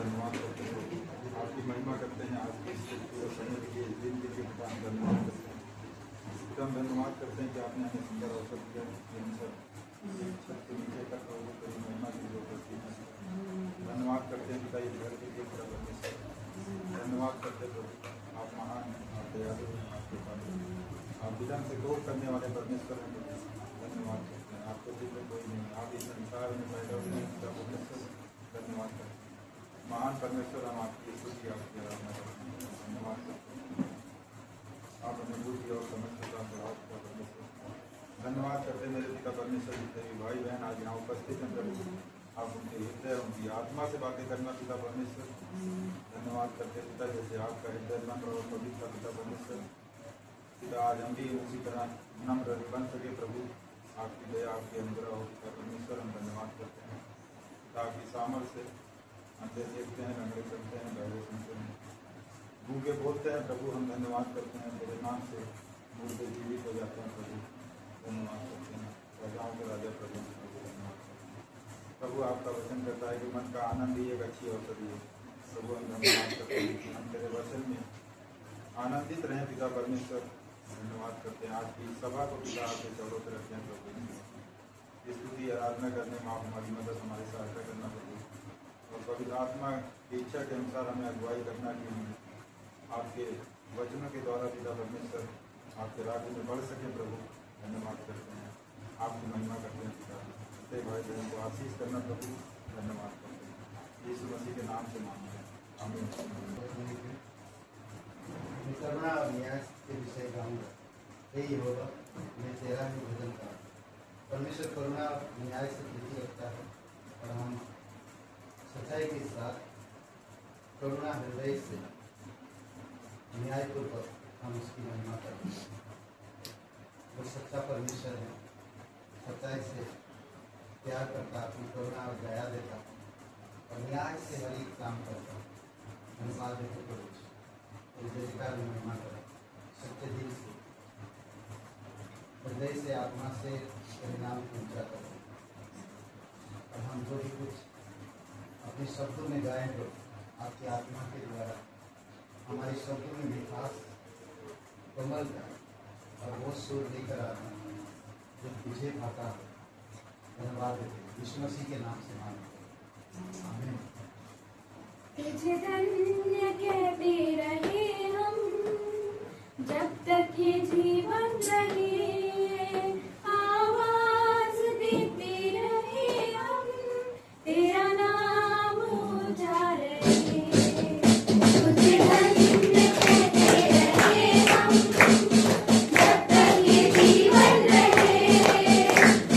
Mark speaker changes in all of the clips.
Speaker 1: धन्यवाद करते हैं, आपकी महिमा करते हैं। आज के पूरे समय के लिए दिन के लिए पिता हम धन्यवाद करते हैं। पिता हम धन्यवाद करते हैं कि आपने हमें सुंदर अवसर दिया सर छत के नीचे तक लोगों को महिमा की जो करती है। धन्यवाद करते हैं पिता इस घर के लिए पूरा करने से धन्यवाद करते हैं। आप महान हैं, आप दयालु हैं, आपके पास आप विधान से क्रोध करने वाले परमेश्वर हैं। धन्यवाद करते हैं, आपको जिक्र कोई नहीं, आप इस संसार में पैदा हुए हैं। परमेश्वर धन्यवाद करते हैं, महान परमेश्वर हम आपकी स्तुति आपकी आराधना करते हैं। धन्यवाद करते हैं, आप हमें बुद्धि और समझ का प्रभाव का परमेश्वर। धन्यवाद करते हैं मेरे पिता परमेश्वर जितने भी भाई बहन आज यहाँ उपस्थित हैं प्रभु, आप उनके हृदय उनकी आत्मा से बातें करना पिता परमेश्वर। धन्यवाद करते पिता जैसे आपका हृदय नम्र और पवित्र पिता परमेश्वर। पिता आज हम भी उसी तरह नम्र बन सके प्रभु, आपकी दया आपकी अनुग्रह हो पिता परमेश्वर। हम धन्यवाद करते हैं पिता आपकी सामर्थ्य से अंधे देखते हैं, लंगड़े चलते हैं, बहरे सुनते हैं, गूंगे बोलते हैं प्रभु। हम धन्यवाद करते हैं तेरे नाम से मुर्दे जीवित हो जाते हैं प्रभु। धन्यवाद करते हैं राजाओं के राजा प्रभु। प्रभु आपका वचन करता है कि मन का आनंद ही एक अच्छी अवसर है प्रभु। हम धन्यवाद करते हैं कि हम तेरे वचन में आनंदित रहें पिता परमेश्वर। धन्यवाद करते हैं आज की सभा को पिता आपके चौरों से रखते हैं प्रभु। स्तुति आराधना करने में आप हमारी मदद हमारी सहायता करना प्रभु, और पवित्र आत्मा की इच्छा के अनुसार हमें अगुवाई करना कि हम आपके वचनों के द्वारा पिता परमेश्वर आपके राज्य में बढ़ सके प्रभु। धन्यवाद करते हैं, आपकी महिमा करते हैं पिता। प्रत्येक भाई बहन को आशीष करना प्रभु। धन्यवाद करते हैं यीशु मसीह के नाम से मांगते हैं, आमीन।
Speaker 2: करुणा और न्याय के विषय गाऊंगा, हे यहोवा मैं तेरा ही भजन करूँ। परमेश्वर करुणा और न्याय से प्रीति रखता है और हम सच्चाई के साथ करुणा हृदय से न्यायपूर्वक हम उसकी महिमा करें। वो सच्चा परमेश्वर है, सच्चाई से प्यार करता, अपनी करुणा और दया देता और न्याय से हर एक काम करता। धन्यवाद देते प्रभु, जयकार महिमा करें सच्चे दिल से, हृदय से, आत्मा से परिणाम पूजा करें। और हम जो भी कुछ अपने शब्दों में गाएं तो आपकी आत्मा के द्वारा हमारे शब्दों में मिठास कमल जाए और वो सुर लेकर आना जो तुझे भाता है। धन्यवाद देते यीशु मसीह के नाम से मांगते हैं, आमीन।
Speaker 3: तुझे धन्य कहते रहे हम जब तक ये जीवन रहे, आवाज देते रहे हम तेरा नाम ऊंचा रहे। तुझे धन्य कहते रहे हम जब तक ये जीवन रहे,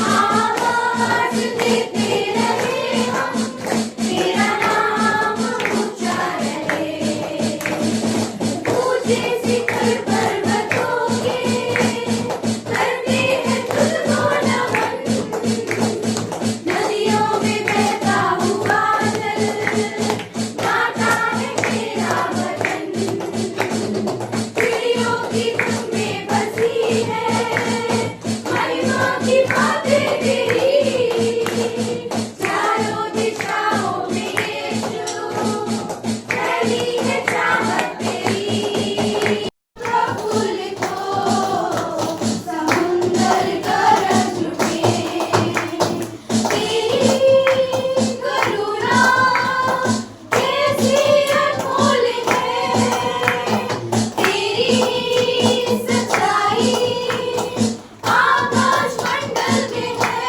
Speaker 3: आवाज देते रहे हम तेरा नाम ऊंचा रहे। ऊंचे शिखर पर्वतों के करते हैं तुझको नमन, नदियों में बहता हुआ जल गाता है तेरा वचन। चिड़ियों की धुन में बसी है महिमा की बातें तेरी, चारों दिशाओं में यीशु फैली है चाहत तेरी। प्रफुल्ल को समुंदर गरज उठे, तेरी करुणा कैसी अनमोल है, तेरी सच्चाई आकाश मंडल में है।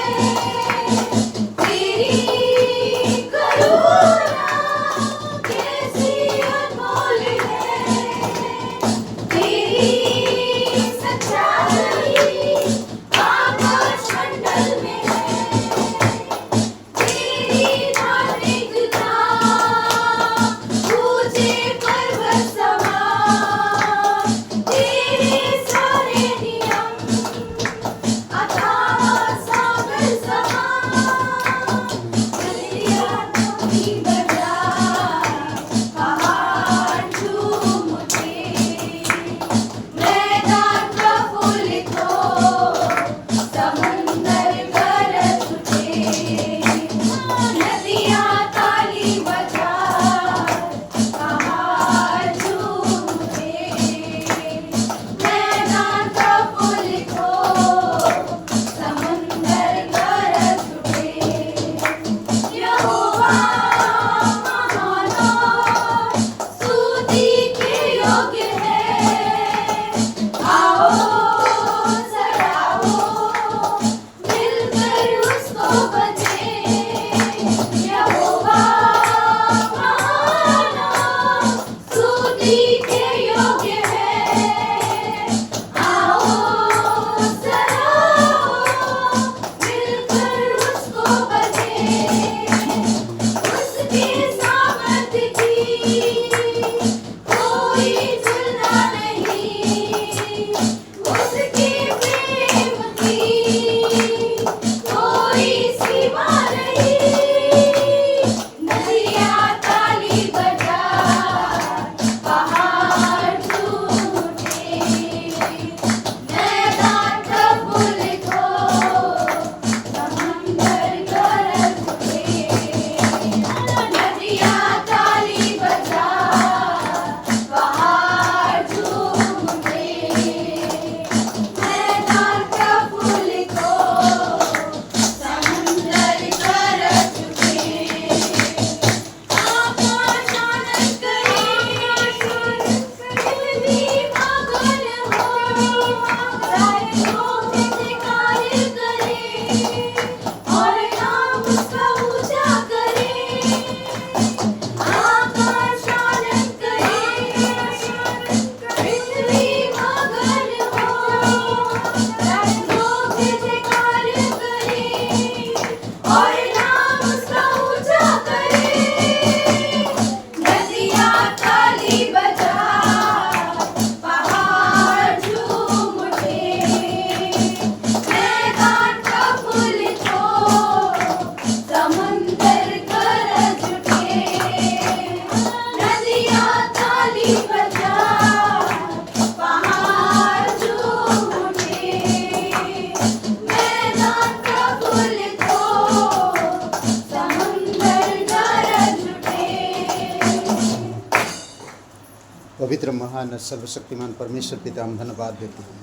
Speaker 2: पवित्र महान सर्वशक्तिमान परमेश्वर पिता हम धन्यवाद देते हैं।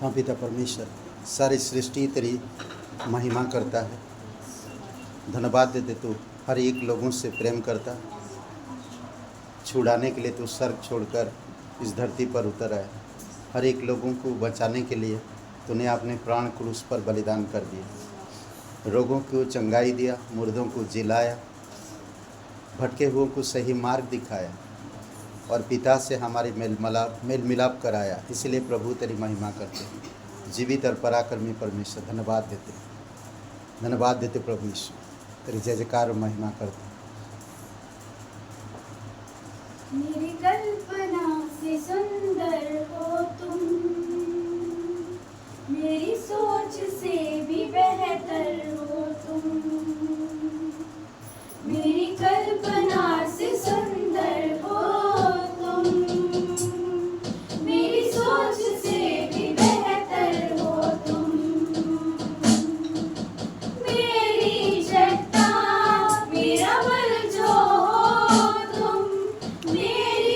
Speaker 2: हाँ पिता परमेश्वर, सारी सृष्टि तेरी महिमा करता है। धन्यवाद देते तू हर एक लोगों से प्रेम करता, छुड़ाने के लिए तू स्वर्ग छोड़कर इस धरती पर उतर आया। हर एक लोगों को बचाने के लिए तूने अपने प्राण क्रूस पर बलिदान कर दिया। रोगों को चंगाई दिया, मुर्दों को जिलाया, भटके हुओं को सही मार्ग दिखाया और पिता से हमारी मेल मिलाप कराया। इसलिए प्रभु तेरी महिमा करते हैं। जीवित और पराक्रमी परमेश्वर धन्यवाद देते प्रभु यीशु, तेरी जय जयकार और महिमा करते हैं।
Speaker 3: मेरी कल्पना से सुंदर हो तुम, मेरी सोच से भी बेहतर हो तुम। मेरी कल्पना से सुंदर हो तुम, मेरी सोच से भी बेहतर हो तुम। मेरी चट्टान मेरा बल जो हो तुम, मेरी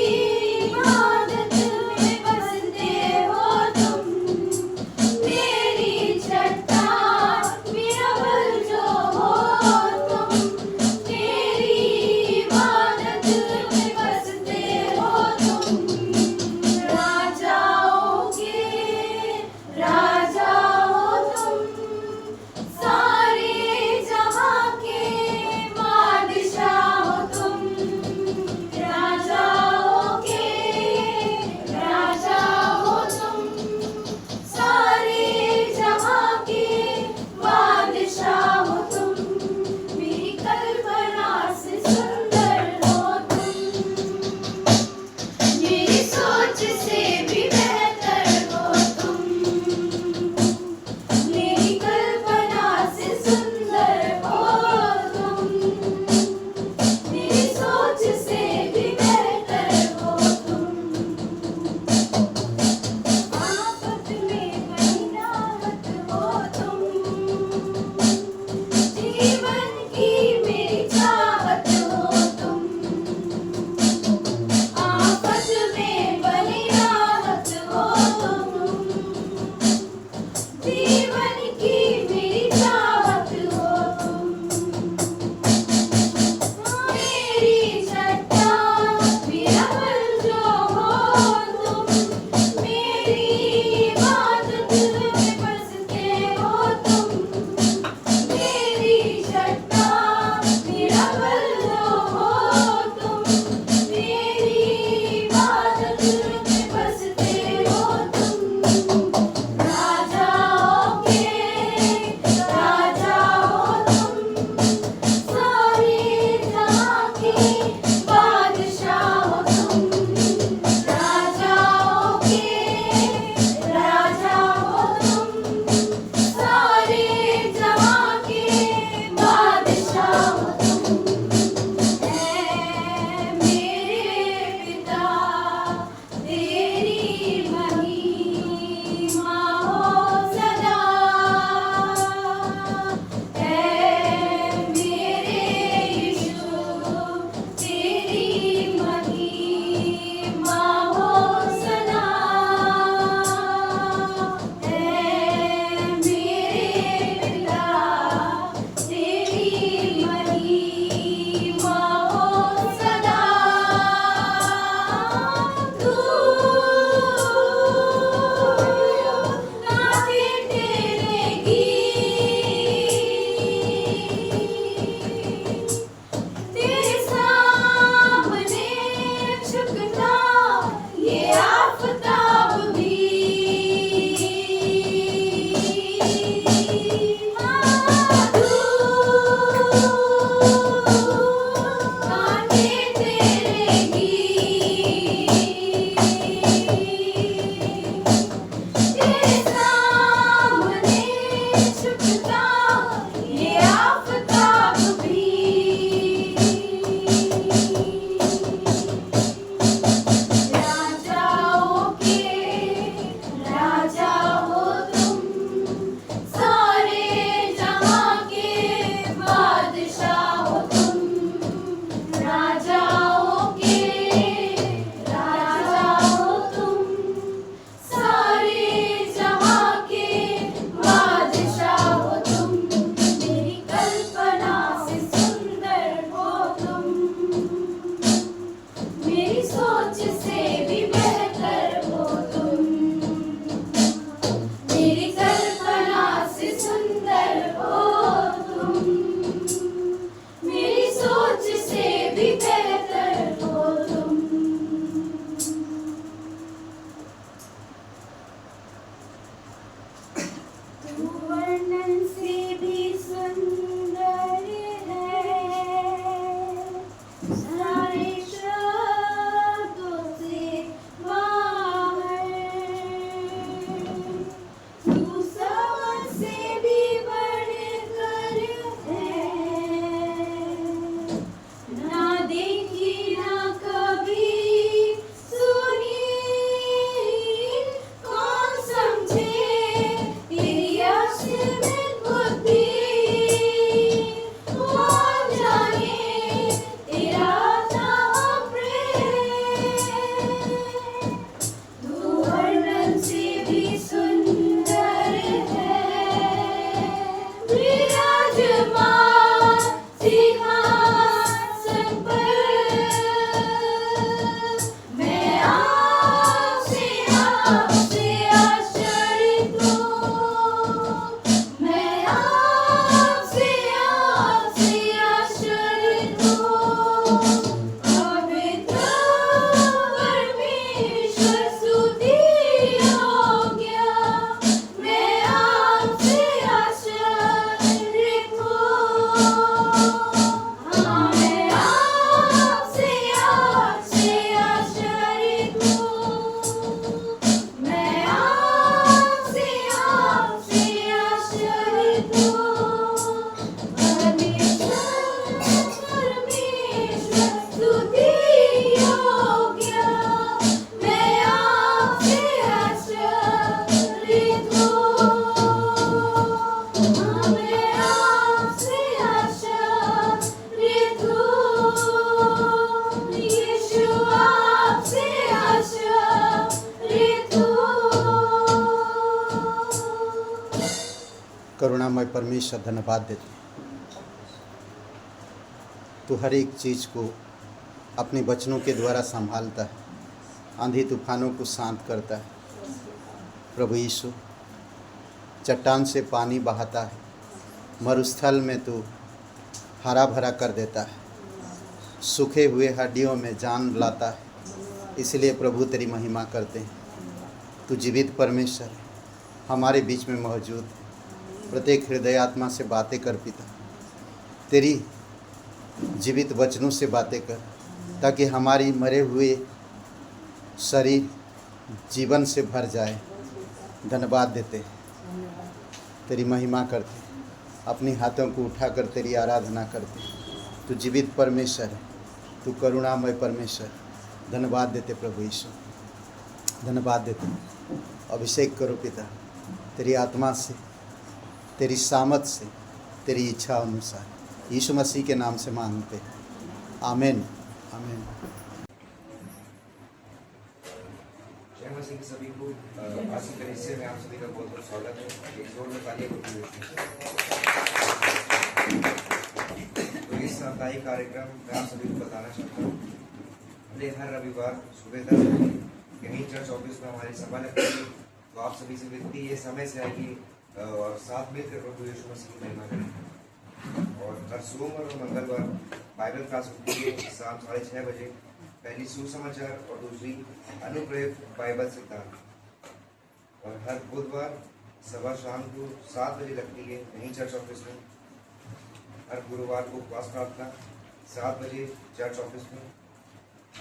Speaker 3: बेहतर हो तुम, मेरी सोच से भी बेहतर हो तुम। तू वर्णन से भी सुंदर है, सारे शब्दों से बाहर। तू समझ से भी बढ़कर है, ना देखी ना कभी सुनी, कौन समझे तेरी असीमित बुद्धि, कौन जाने तेरा अथाह प्रेम। तू वर्णन से भी सुंदर है, विराजमान सिंहासन पर। मैं आपसे आश्चर्यित हूँ, मैं आपसे आश्चर्यित हूँ। पवित्र परमेश्वर स्तुति योग्य, मैं आपसे आश्चर्यित हूँ। हाँ, मैं आपसे आश्चर्यित हूँ, मैं आपसे आश्चर्यित हूँ। परमेश्वर स्तुति योग्य, मैं आपसे आश्चर्यित हूँ। हाँ, मैं आपसे आश्चर्यित हूँ, यीशु आपसे आश्चर्यित हूँ।
Speaker 2: करुणामय परमेश्वर धन्यवाद देते हैं। तू हर एक चीज़ को अपने वचनों के द्वारा संभालता है, आंधी तूफानों को शांत करता है। प्रभु यीशु, चट्टान से पानी बहाता है, मरुस्थल में तू हरा भरा कर देता है, सूखे हुए हड्डियों में जान लाता है। इसलिए प्रभु तेरी महिमा करते हैं। तू जीवित परमेश्वर है, हमारे बीच में मौजूद है। प्रत्येक हृदय आत्मा से बातें कर पिता, तेरी जीवित वचनों से बातें कर, ताकि हमारी मरे हुए शरीर जीवन से भर जाए। धन्यवाद देते, तेरी महिमा करते, अपनी हाथों को उठाकर तेरी आराधना करते। तू जीवित परमेश्वर है, तू करुणामय परमेश्वर। धन्यवाद देते प्रभु यीशु, धन्यवाद देते। अभिषेक करो पिता, तेरी आत्मा से, तेरी सामत से, तेरी इच्छा अनुसार। यीशु मसीह के नाम से मांगते, आमीन आमीन।
Speaker 4: जय मसीह के सभी को आज के हिस्से में आप सभी का बहुत बहुत स्वागत है। एक जोर में तालियां बजाइए। तो इस साप्ताहिक कार्यक्रम में आप सभी को बताना चाहता हूँ, हमने हर रविवार सुबह 10 बजे यहीं चर्च ऑफिस में हमारी सभा लगती है। तो आप सभी से विनती ये समय से आएगी और साथ मिलकर प्रभु यीशु मसीह की महिमा करेंगे। और हर सोमवार और मंगलवार बाइबल क्लास होती है शाम 6:30 बजे। पहली सुसमाचार और दूसरी अनुप्रयुक्त बाइबल सिद्धांत। और हर बुधवार सभा शाम को 7 बजे लगती है यहीं चर्च ऑफिस में। हर गुरुवार को उपवास प्रार्थना 7 बजे चर्च ऑफिस में।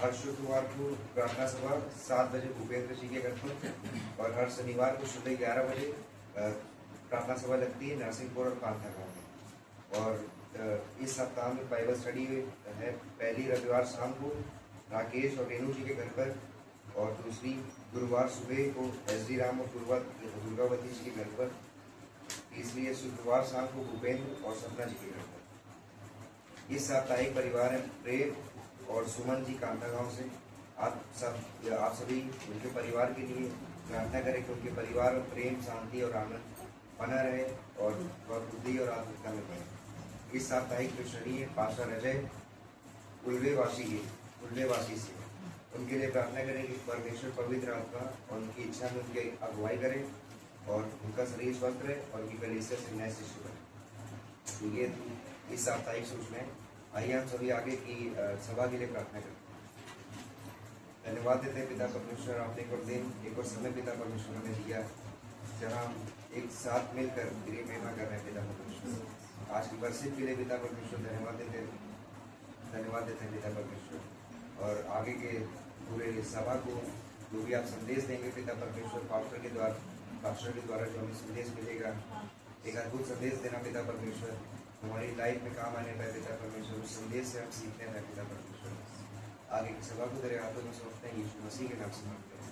Speaker 4: हर शुक्रवार को प्रार्थना सभा 7 बजे भूपेंद्र जी के घर पर। और हर शनिवार को सुबह 11 बजे प्रार्थना सभा लगती है नरसिंहपुर और कांथा गाँव में। और इस सप्ताह में बाइबल स्टडी है पहली रविवार शाम को राकेश और रेणु जी के घर पर, और दूसरी गुरुवार सुबह को SD राम और दुर्गावती जी के घर पर। तीसरी शुक्रवार शाम को भूपेंद्र और सपना जी के घर पर। इस साप्ताहिक परिवार है प्रेम और सुमन जी कांता गाँव से। आप सभी उनके परिवार के लिए प्रार्थना करें कि उनके परिवार में प्रेम, शांति और आनंद बना रहे और बुद्धि और आत्मिकता में बढ़े। इस साप्ताहिक मिशनरी है पास्टर अजय उल्वेवासी से। उनके लिए प्रार्थना करें कि परमेश्वर पवित्र आत्मा और उनकी इच्छा में उनकी अगुवाई करें और उनका शरीर स्वस्थ रहे और उनकी कलीसिया से नए शिष्य बने। तो ये थी इस साप्ताहिक सूचनाएं। आइए हम सभी आगे की सभा के लिए प्रार्थना करते हैं। धन्यवाद देते हैं पिता परमेश्वर, आपने एक और दिन एक और समय पिता परमेश्वर हमें दिया जहाँ हम एक साथ मिलकर तेरी महिमा कर रहे हैं पिता परमेश्वर। आज की वर्षिप के लिए पिता परमेश्वर धन्यवाद देते हैं पिता परमेश्वर। और आगे के पूरे सभा को जो भी आप संदेश देंगे पिता परमेश्वर, पास्टर के द्वारा जो हमें संदेश मिलेगा, एक अद्भुत संदेश देना पिता परमेश्वर, हमारी लाइफ में काम आने का पिता परमेश्वर। उस संदेश से हम सीखते हैं पिता परमेश्वर। आगे की सभा को तेरे हाथों में सौंपते हैं, यीशु मसीह के नाम से मांगते हैं।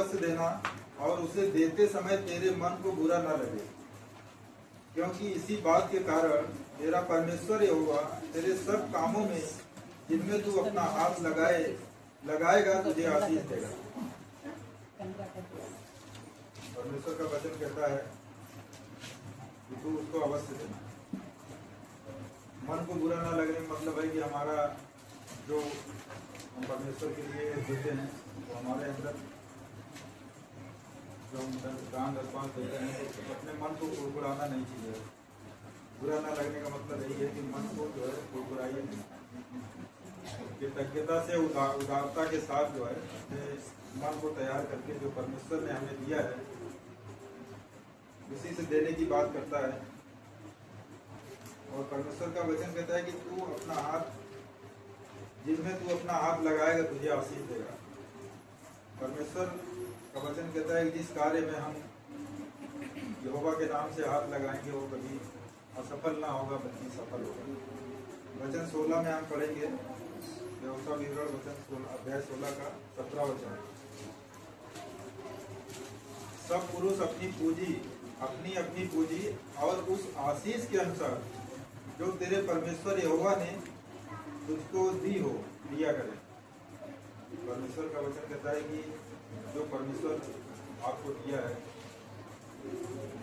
Speaker 1: अवश्य देना और उसे देते समय तेरे मन को बुरा न लगे, क्योंकि इसी बात के कारण तेरा परमेश्वर यहोवा तेरे सब कामों में जिनमें तू अपना हाथ लगाएगा तुझे आशीष देगा। परमेश्वर का वचन कहता है कि तू उसको अवश्य देना। मन को बुरा ना लगने का मतलब है कि हमारा जो हम परमेश्वर के लिए देते हैं तो हमारे अंदर जो हम दान दशपान देते हैं तो अपने मन को कुड़कुड़ाना नहीं चाहिए। बुरा ना लगने का मतलब यही है कि मन को जो है कुड़कुड़ाइए नहीं, कृतज्ञता से उदारता के साथ जो है अपने मन को तैयार करके जो परमेश्वर ने हमें दिया है उसी से देने की बात करता है। और परमेश्वर का वचन कहता है कि तू अपना हाथ जिसमें तू अपना हाथ लगाएगा तुझे आशीष देगा। परमेश्वर का वचन कहता है कि जिस कार्य में हम यहोवा के नाम से हाथ लगाएंगे वो कभी असफल ना होगा बल्कि सफल होगा। वचन 16 में हम पढ़ेंगे, व्यवस्था विवरण वचन अध्याय 16 का 17 वचन। सब पुरुष अपनी अपनी पूंजी और उस आशीष के अनुसार जो तेरे परमेश्वर यहोवा ने तुझको दी हो दिया करे। परमेश्वर का वचन कहता है कि जो परमेश्वर आपको दिया है,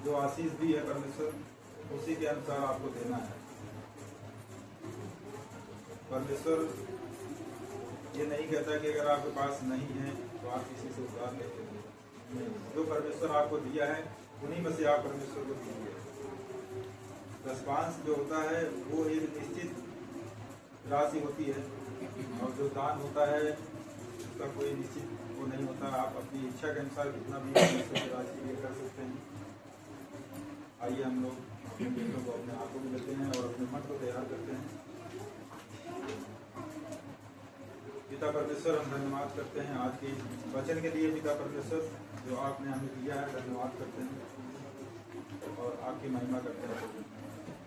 Speaker 1: जो आशीष दी है परमेश्वर उसी के अनुसार आपको देना है। परमेश्वर ये नहीं कहता कि अगर आपके पास नहीं है तो आप किसी से उधार लेते हो। जो परमेश्वर आपको दिया है उन्हीं में से आप परमेश्वर को दीजिए। दशमांश जो होता है वो एक निश्चित राशि होती है और जो दान होता है उसका कोई निश्चित वो नहीं होता। आप अपनी इच्छा के अनुसार कितना भी परमेश्वर की राशि ये कर सकते हैं। आइए हम लोग अपने बेटों को अपने हाथों में लेते हैं और अपने मन को तैयार करते हैं। पिता परमेश्वर हम धन्यवाद करते हैं आज के वचन के लिए। पिता परमेश्वर जो आपने हमें दिया है धन्यवाद करते हैं और आपकी महिमा करते हैं।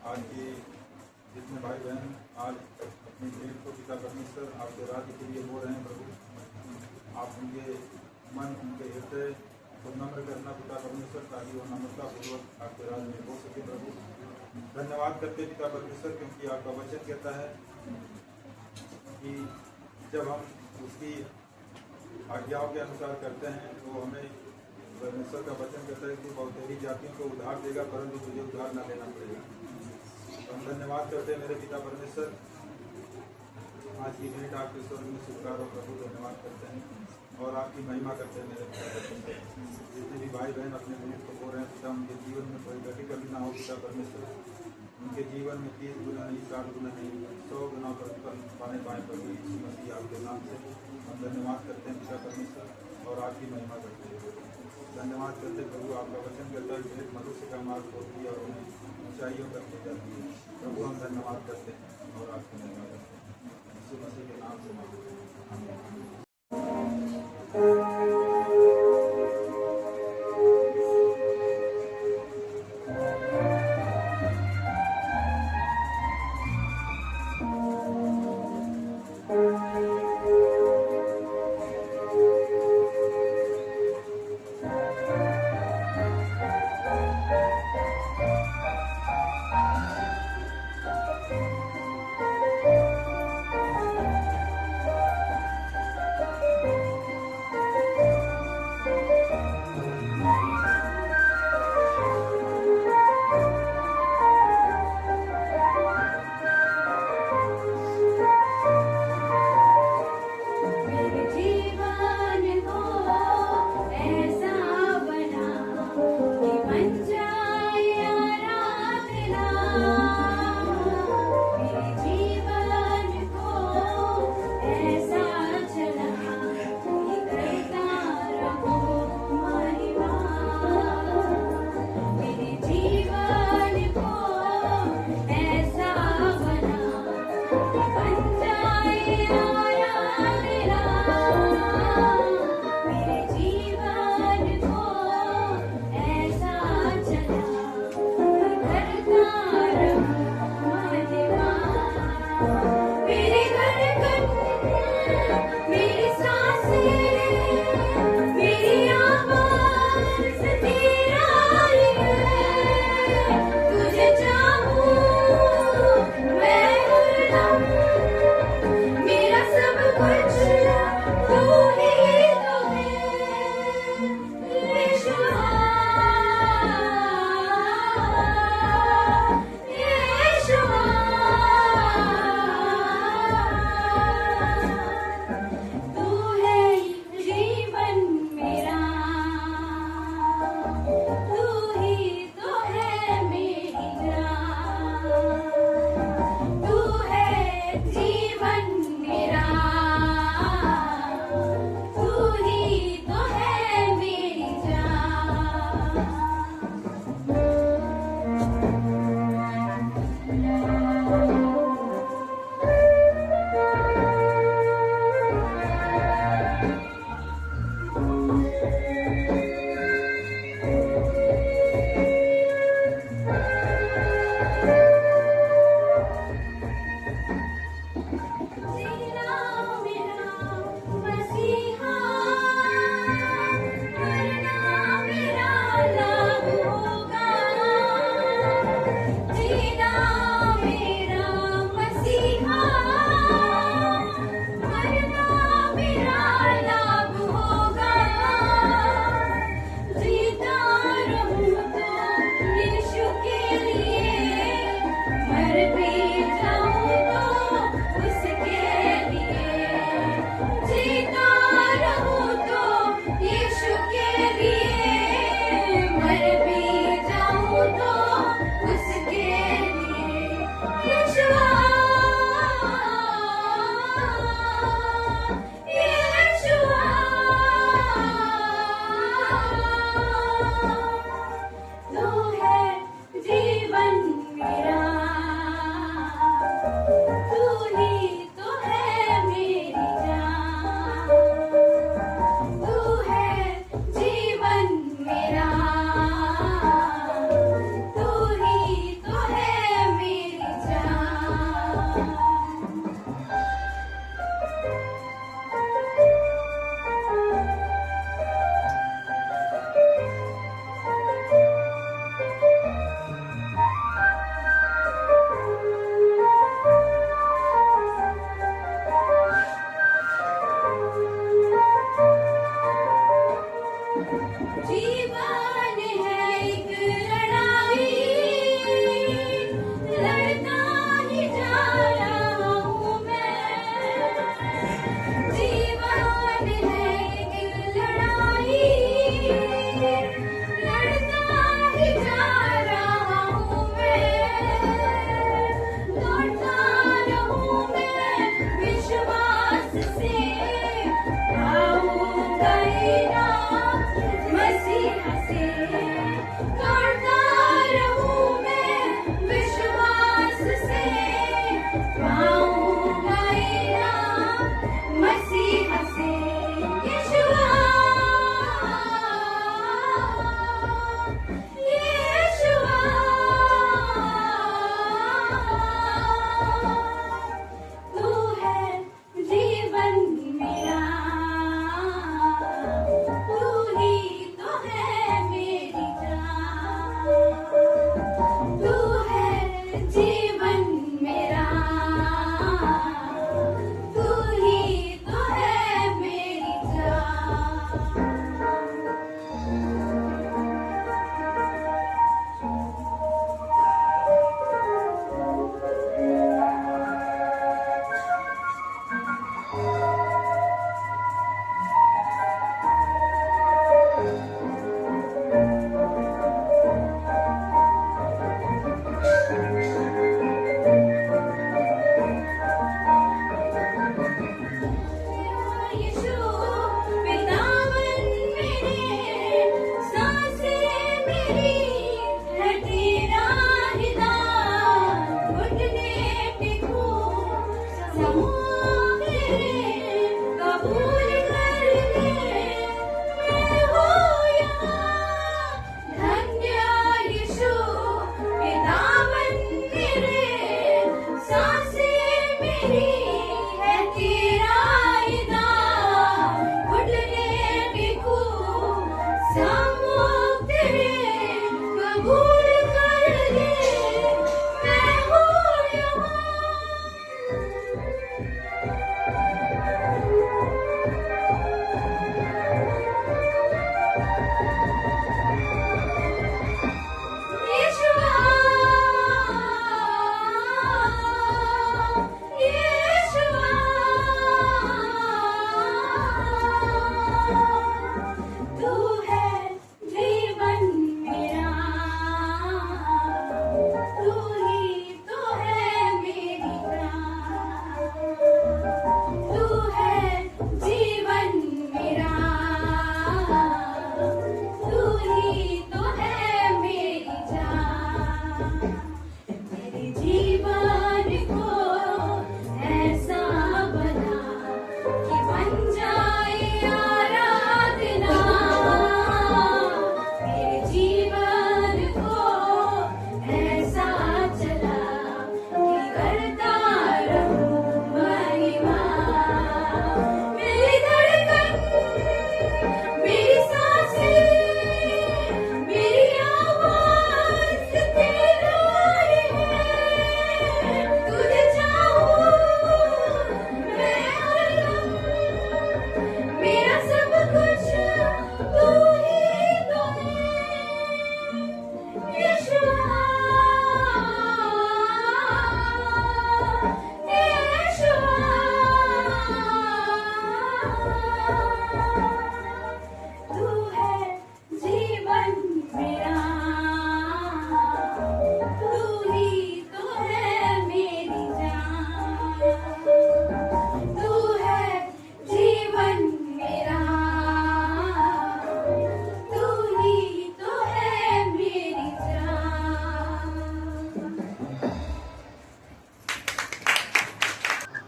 Speaker 1: आज के जितने भाई बहन आज अपनी भेंट को पिता परमेश्वर आपके राज्य के लिए बोल रहे हैं प्रभु, आप उनके मन उनके हृदय को नम्र करना पिता परमेश्वर, ताकि वो नम्रता पूर्वक आपके राज्य में हो सके प्रभु। धन्यवाद करते पिता परमेश्वर, क्योंकि आपका वचन कहता है कि जब हम उसकी आज्ञाओं के अनुसार करते हैं तो हमें परमेश्वर का वचन कहता है कि बहुतेरी जातियों को उधार देगा परंतु तुझे उधार ना लेना पड़ेगा। तो हम धन्यवाद करते हैं मेरे पिता परमेश्वर, आज की भेंट आपके स्वर्ग में स्वीकार और प्रभु धन्यवाद करते हैं और आपकी महिमा करते हैं मेरे पिता परमेश्वर। जितने भी भाई बहन अपने भेंट को बोल रहे हैं पिता, उनके जीवन में कोई गति कभी ना हो पिता परमेश्वर। उनके जीवन में 30 गुना नहीं, 60 गुना नहीं, 100 गुना प्रतिफल पाने पाए प्रभु यीशु मसीह आपके नाम से हम धन्यवाद करते हैं पिता परमेश्वर और आपकी महिमा करते हैं। धन्यवाद करते प्रभु, आपका वचन कहता है भेंट मनुष्य का मार्ग होती है और उन्हें ऊंचाइयों तक ले जाती है। प्रभु हम धन्यवाद करते हैं और आपकी महिमा करते हैं यीशु मसीह के नाम से मांगते हैं, आमीन।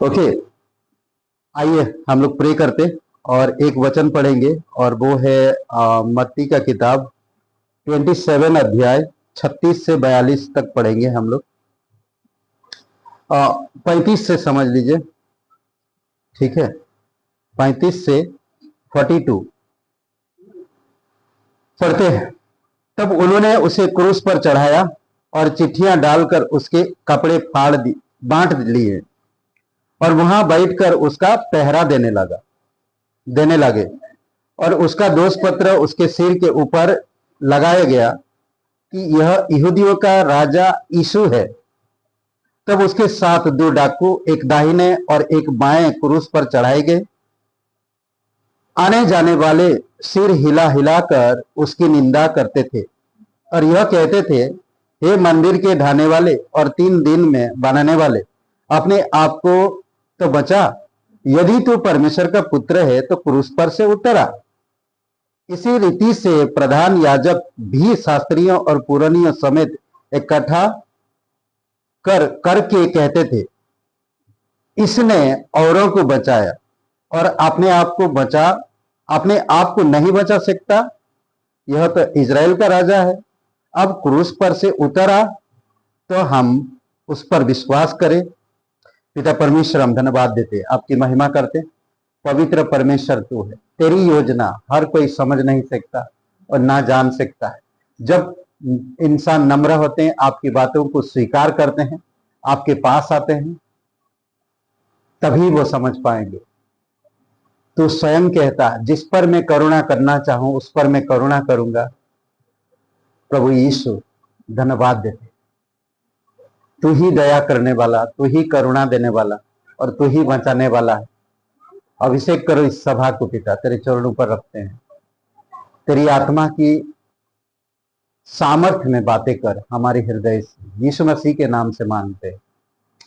Speaker 5: ओके, आइए हम लोग प्रे करते और एक वचन पढ़ेंगे और वो है मत्ती का किताब 27 अध्याय 36 से 42 तक पढ़ेंगे हम लोग। 35 से समझ लीजिए, ठीक है, 35 से 42 पढ़ते हैं। तब उन्होंने उसे क्रूस पर चढ़ाया और चिट्ठियां डालकर उसके कपड़े बांट लिए और वहां बैठकर उसका पहरा देने लगे और उसका दोष पत्र उसके सिर के ऊपर लगाया गया कि यह यहूदियों का राजा यीशु है। तब उसके साथ 2 डाकू, एक दाहिने और एक बाएं क्रूस पर चढ़ाए गए। आने जाने वाले सिर हिला हिलाकर उसकी निंदा करते थे और यह कहते थे, हे मंदिर के ढाने वाले और 3 दिन में बनाने वाले, अपने आप को तो बचा। यदि तू परमेश्वर का पुत्र है तो क्रूस पर से उतर आ। इसी रीति से प्रधान याजक भी शास्त्रियों और पुरानियों समेत इकट्ठा करके कहते थे, इसने औरों को बचाया और अपने आप को नहीं बचा सकता। यह तो इजराइल का राजा है। अब क्रूस पर से उतरा तो हम उस पर विश्वास करें। पिता परमेश्वर, हम धन्यवाद देते, आपकी महिमा करते। पवित्र परमेश्वर तू है, तेरी योजना हर कोई समझ नहीं सकता और ना जान सकता है। जब इंसान नम्र होते हैं, आपकी बातों को स्वीकार करते हैं, आपके पास आते हैं, तभी वो समझ पाएंगे। तू स्वयं कहता, जिस पर मैं करुणा करना चाहूं उस पर मैं करुणा करूंगा। प्रभु यीशु, धन्यवाद देते, तू ही दया करने वाला, तू ही करुणा देने वाला और तू ही बचाने वाला है। अभिषेक करो इस सभा को पिता, तेरे चरणों पर रखते हैं। तेरी आत्मा की सामर्थ्य में बातें कर हमारे हृदय से, यीशु मसीह के नाम से मांगते हैं,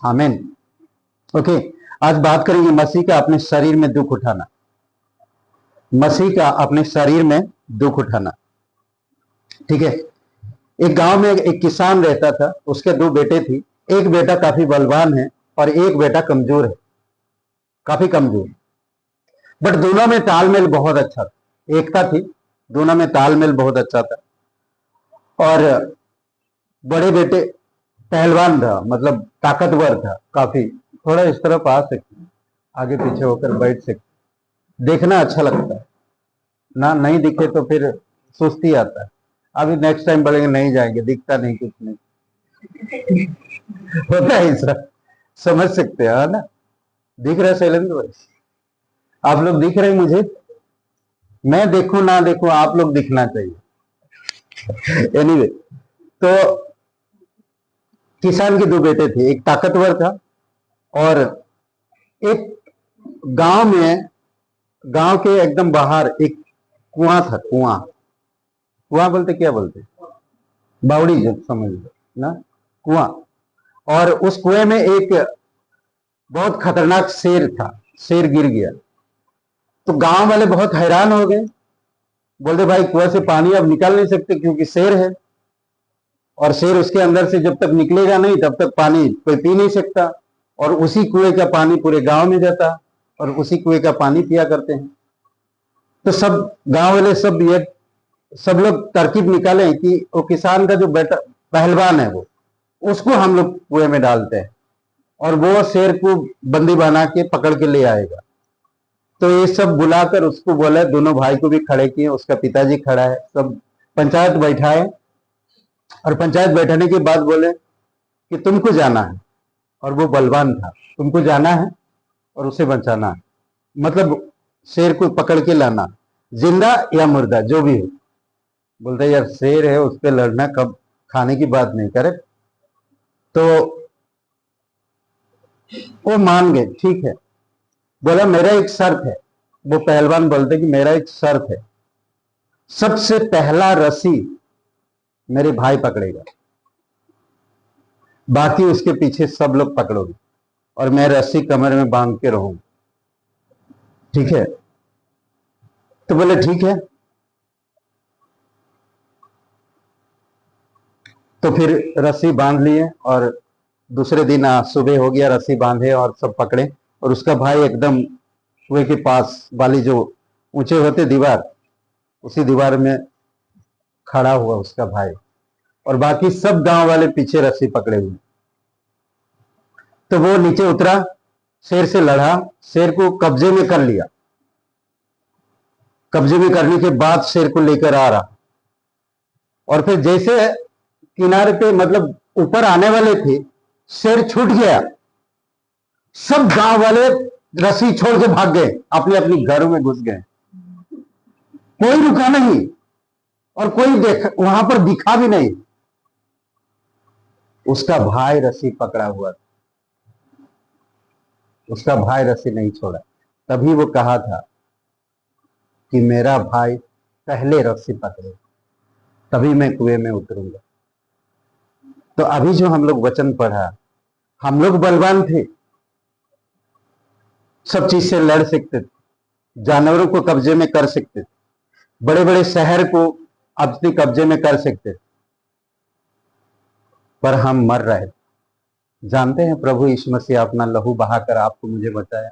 Speaker 5: आमीन। ओके, आज बात करेंगे मसीह का अपने शरीर में दुख उठाना। मसीह का अपने शरीर में दुख उठाना, ठीक है। एक गांव में एक किसान रहता था, उसके 2 बेटे थी। एक बेटा काफी बलवान है और एक बेटा कमजोर है, काफी कमजोर, बट दोनों में तालमेल बहुत अच्छा था, एकता थी, दोनों में तालमेल बहुत अच्छा था। और बड़े बेटे पहलवान था, मतलब ताकतवर था काफी, थोड़ा इस तरफ आ सकते, आगे पीछे होकर बैठ सकते, देखना अच्छा लगता है ना, नहीं दिखे तो फिर सुस्ती आता है। अभी नेक्स्ट टाइम बोलेंगे नहीं जाएंगे, दिखता नहीं, कुछ नहीं होता है ऐसा, समझ सकते हैं ना। दिख रहा है शैलेंद्र भाई, आप लोग दिख रहे हैं मुझे, मैं देखूं ना देखूं, आप लोग दिखना चाहिए। एनीवे, तो किसान के 2 बेटे थे, एक ताकतवर था और एक गांव के एकदम बाहर एक कुआं था। कुआं बोलते, क्या बोलते, बावड़ी, जब समझ लो ना, कुआं। और उस कुएं में एक बहुत खतरनाक शेर था, शेर गिर गया। तो गांव वाले बहुत हैरान हो गए, बोलते भाई कुएं से पानी अब निकाल नहीं सकते क्योंकि शेर है, और शेर उसके अंदर से जब तक निकलेगा नहीं तब तक पानी कोई पी नहीं सकता। और उसी कुएं का पानी पूरे गांव में जाता और उसी कुएं का पानी पिया करते हैं। तो सब गांव वाले सब लोग तरकीब निकाले कि वो किसान का जो बेटा पहलवान है, वो उसको हम लोग कुएं में डालते हैं और वो शेर को बंदी बना के पकड़ के ले आएगा। तो ये सब बुलाकर उसको बोला, दोनों भाई को भी खड़े किए, उसका पिताजी खड़ा है, सब पंचायत बैठाए और पंचायत बैठाने के बाद बोले कि तुमको जाना है, और वो बलवान था, तुमको जाना है और उसे बचाना है, मतलब शेर को पकड़ के लाना, जिंदा या मुर्दा जो भी हो। बोलते यार शेर है, उस पर लड़ना कब, खाने की बात नहीं करे। तो वो मान गए, ठीक है। बोला मेरा एक शर्त है, वो पहलवान बोलते कि मेरा एक शर्त है, सबसे पहला रस्सी मेरे भाई पकड़ेगा, बाकी उसके पीछे सब लोग पकड़ोगे और मैं रस्सी कमर में बांध के रहूंगा, ठीक है। तो बोले ठीक है। तो फिर रस्सी बांध लिए और दूसरे दिन सुबह हो गया, रस्सी बांधे और सब पकड़े और उसका भाई एकदम कुएं के पास वाली जो ऊंचे होते दीवार, उसी दीवार में खड़ा हुआ उसका भाई, और बाकी सब गांव वाले पीछे रस्सी पकड़े हुए। तो वो नीचे उतरा, शेर से लड़ा, शेर को कब्जे में कर लिया। कब्जे में करने के बाद शेर को लेकर आ रहा, और फिर जैसे किनारे पे मतलब ऊपर आने वाले थे, शेर छूट गया। सब गांव वाले रस्सी छोड़ के भाग गए, अपने अपने घरों में घुस गए। कोई रुका नहीं और कोई वहां पर दिखा भी नहीं। उसका भाई रस्सी पकड़ा हुआ था, उसका भाई रस्सी नहीं छोड़ा। तभी वो कहा था कि मेरा भाई पहले रस्सी पकड़े, तभी मैं कुएं में उतरूंगा। तो अभी जो हम लोग वचन पढ़ा, हम लोग बलवान थे, सब चीज से लड़ सकते थे, जानवरों को कब्जे में कर सकते थे, बड़े बड़े शहर को अपने कब्जे में कर सकते थे, पर हम मर रहे थे। जानते हैं प्रभु यीशु मसीह अपना लहू बहाकर आपको मुझे बचाया।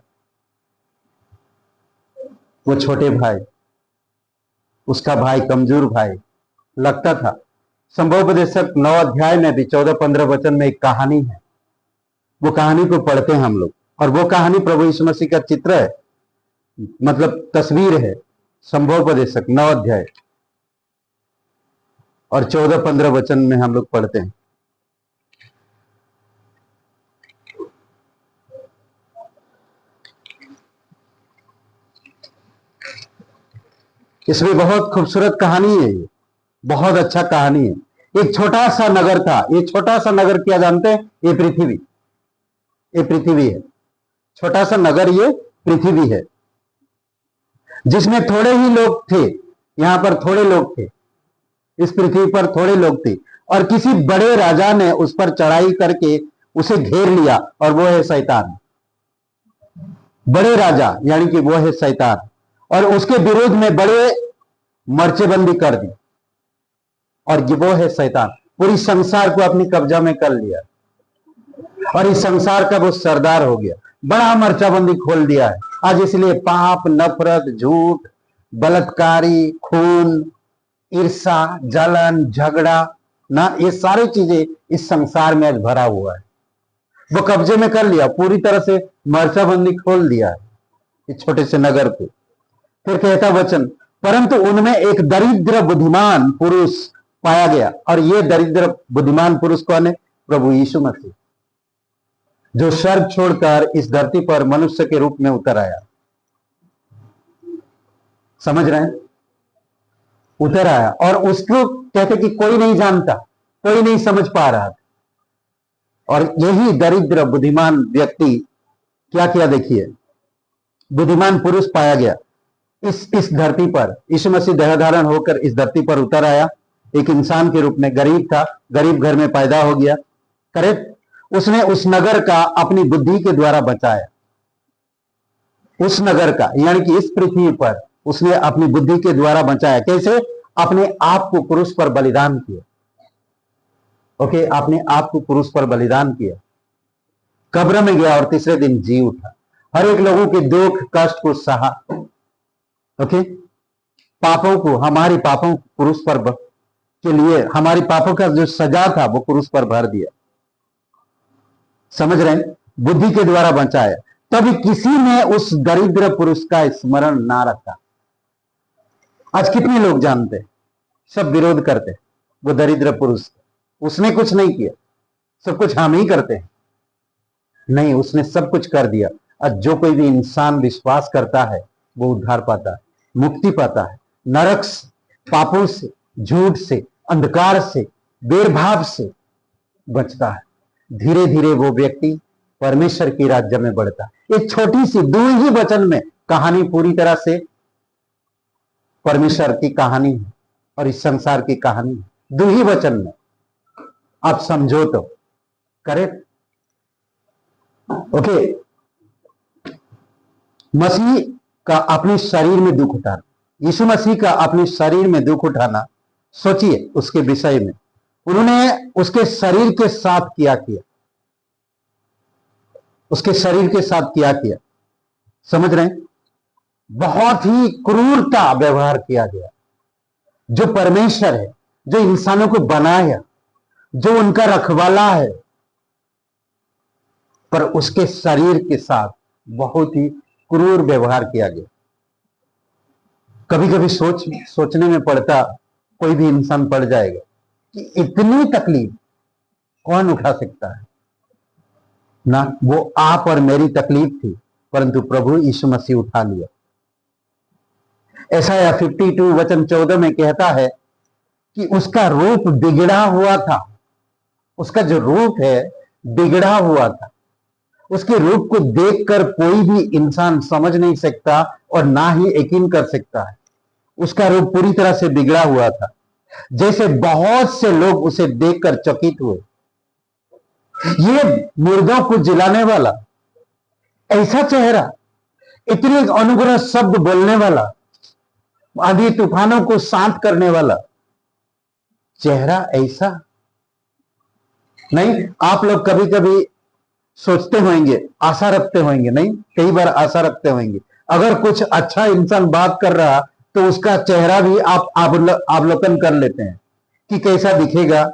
Speaker 5: वो छोटे भाई, उसका भाई कमजोर भाई लगता था। संभवोपदेशक 9 अध्याय में भी 14-15 वचन में एक कहानी है, वो कहानी को पढ़ते हैं हम लोग, और वो कहानी प्रभु यीशु मसीह का चित्र है, मतलब तस्वीर है। संभवोपदेशक 9 अध्याय और 14-15 वचन में हम लोग पढ़ते हैं। इसमें बहुत खूबसूरत कहानी है, बहुत अच्छा कहानी है। एक छोटा सा नगर था। ये छोटा सा नगर क्या जानते हैं? ये पृथ्वी, ये पृथ्वी है। छोटा सा नगर ये पृथ्वी है, जिसमें थोड़े ही लोग थे। यहां पर थोड़े लोग थे, इस पृथ्वी पर थोड़े लोग थे, और किसी बड़े राजा ने उस पर चढ़ाई करके उसे घेर लिया, और वो है शैतान। बड़े राजा यानी कि वो है शैतान, और उसके विरोध में बड़े मोर्चेबंदी कर दी, और वो है शैतान। पूरी संसार को अपनी कब्जा में कर लिया, और इस संसार का वो सरदार हो गया। बड़ा मोर्चाबंदी खोल दिया है आज। इसलिए पाप, नफरत, झूठ, बलात्कारी, खून, ईर्षा, जलन, झगड़ा ना, ये सारी चीजें इस संसार में आज भरा हुआ है। वो कब्जे में कर लिया, पूरी तरह से मोर्चाबंदी खोल दिया है इस छोटे से नगर को। फिर कहता वचन, परंतु उनमें एक दरिद्र बुद्धिमान पुरुष पाया गया, और ये दरिद्र बुद्धिमान पुरुष कौन है? प्रभु यीशु मसीह, जो स्वर्ग छोड़कर इस धरती पर मनुष्य के रूप में उतर आया। समझ रहे हैं? उतर आया, और उसको कहते कि कोई नहीं जानता, कोई नहीं समझ पा रहा था। और यही दरिद्र बुद्धिमान व्यक्ति क्या किया? देखिए, बुद्धिमान पुरुष पाया गया इस धरती पर। यीशु मसीह देह धारण होकर इस धरती पर उतर आया, एक इंसान के रूप में। गरीब था, गरीब घर में पैदा हो गया। करेक्ट? उसने उस नगर का अपनी बुद्धि के द्वारा बचाया। उस नगर का यानी कि इस पृथ्वी पर उसने अपनी बुद्धि के द्वारा बचाया। कैसे? अपने आप को क्रूस पर बलिदान किया। ओके, अपने आप को क्रूस पर बलिदान किया, कब्र में गया और तीसरे दिन जी उठा। हर एक लोगों के दुख कष्ट को सहा। ओके, पापों को, हमारी पापों क्रूस पर के लिए, हमारी पापों का जो सजा था वो क्रूस पर भर दिया। समझ रहे हैं? बुद्धि के द्वारा बचाया। तभी किसी ने उस दरिद्र पुरुष का स्मरण ना रखा। आज कितने लोग जानते हैं, सब विरोध करते हैं वो दरिद्र पुरुष। उसने कुछ नहीं किया, सब कुछ हम ही करते हैं। नहीं, उसने सब कुछ कर दिया। आज जो कोई भी इंसान विश्वास करता है वो उद्धार पाता है, मुक्ति पाता है, नरक से, पापों से, झूठ से, अंधकार से, बेरभाव से बचता है। धीरे धीरे वो व्यक्ति परमेश्वर की राज्य में बढ़ता है। एक छोटी सी 2 ही वचन में कहानी पूरी तरह से परमेश्वर की कहानी है और इस संसार की कहानी है। 2 ही वचन में आप समझो तो। करेक्ट? ओके, मसीह का अपने शरीर में दुख उठाना, यीशु मसीह का अपने शरीर में दुख उठाना, सोचिए उसके विषय में। उन्होंने उसके शरीर के साथ क्या किया। उसके शरीर के साथ क्या किया, समझ रहे हैं? बहुत ही क्रूरता व्यवहार किया गया। जो परमेश्वर है, जो इंसानों को बनाया, जो उनका रखवाला है, पर उसके शरीर के साथ बहुत ही क्रूर व्यवहार किया गया। कभी कभी सोचने में पड़ता, कोई भी इंसान पड़ जाएगा कि इतनी तकलीफ कौन उठा सकता है ना। वो आप और मेरी तकलीफ थी, परंतु प्रभु यीशु मसीह उठा लिया। यशायाह 52 वचन 14 में कहता है कि उसका रूप बिगड़ा हुआ था। उसका जो रूप है बिगड़ा हुआ था। उसके रूप को देखकर कोई भी इंसान समझ नहीं सकता और ना ही यकीन कर सकता है। उसका रूप पूरी तरह से बिगड़ा हुआ था, जैसे बहुत से लोग उसे देखकर चकित हुए। ये मुर्दों को जिलाने वाला, ऐसा चेहरा, इतने अनुग्रह शब्द बोलने वाला, आंधी तूफानों को शांत करने वाला चेहरा ऐसा नहीं। आप लोग कभी कभी सोचते होंगे, आशा रखते होंगे, नहीं, कई बार आशा रखते होंगे, अगर कुछ अच्छा इंसान बात कर रहा तो उसका चेहरा भी आप अवलोकन कर लेते हैं कि कैसा दिखेगा,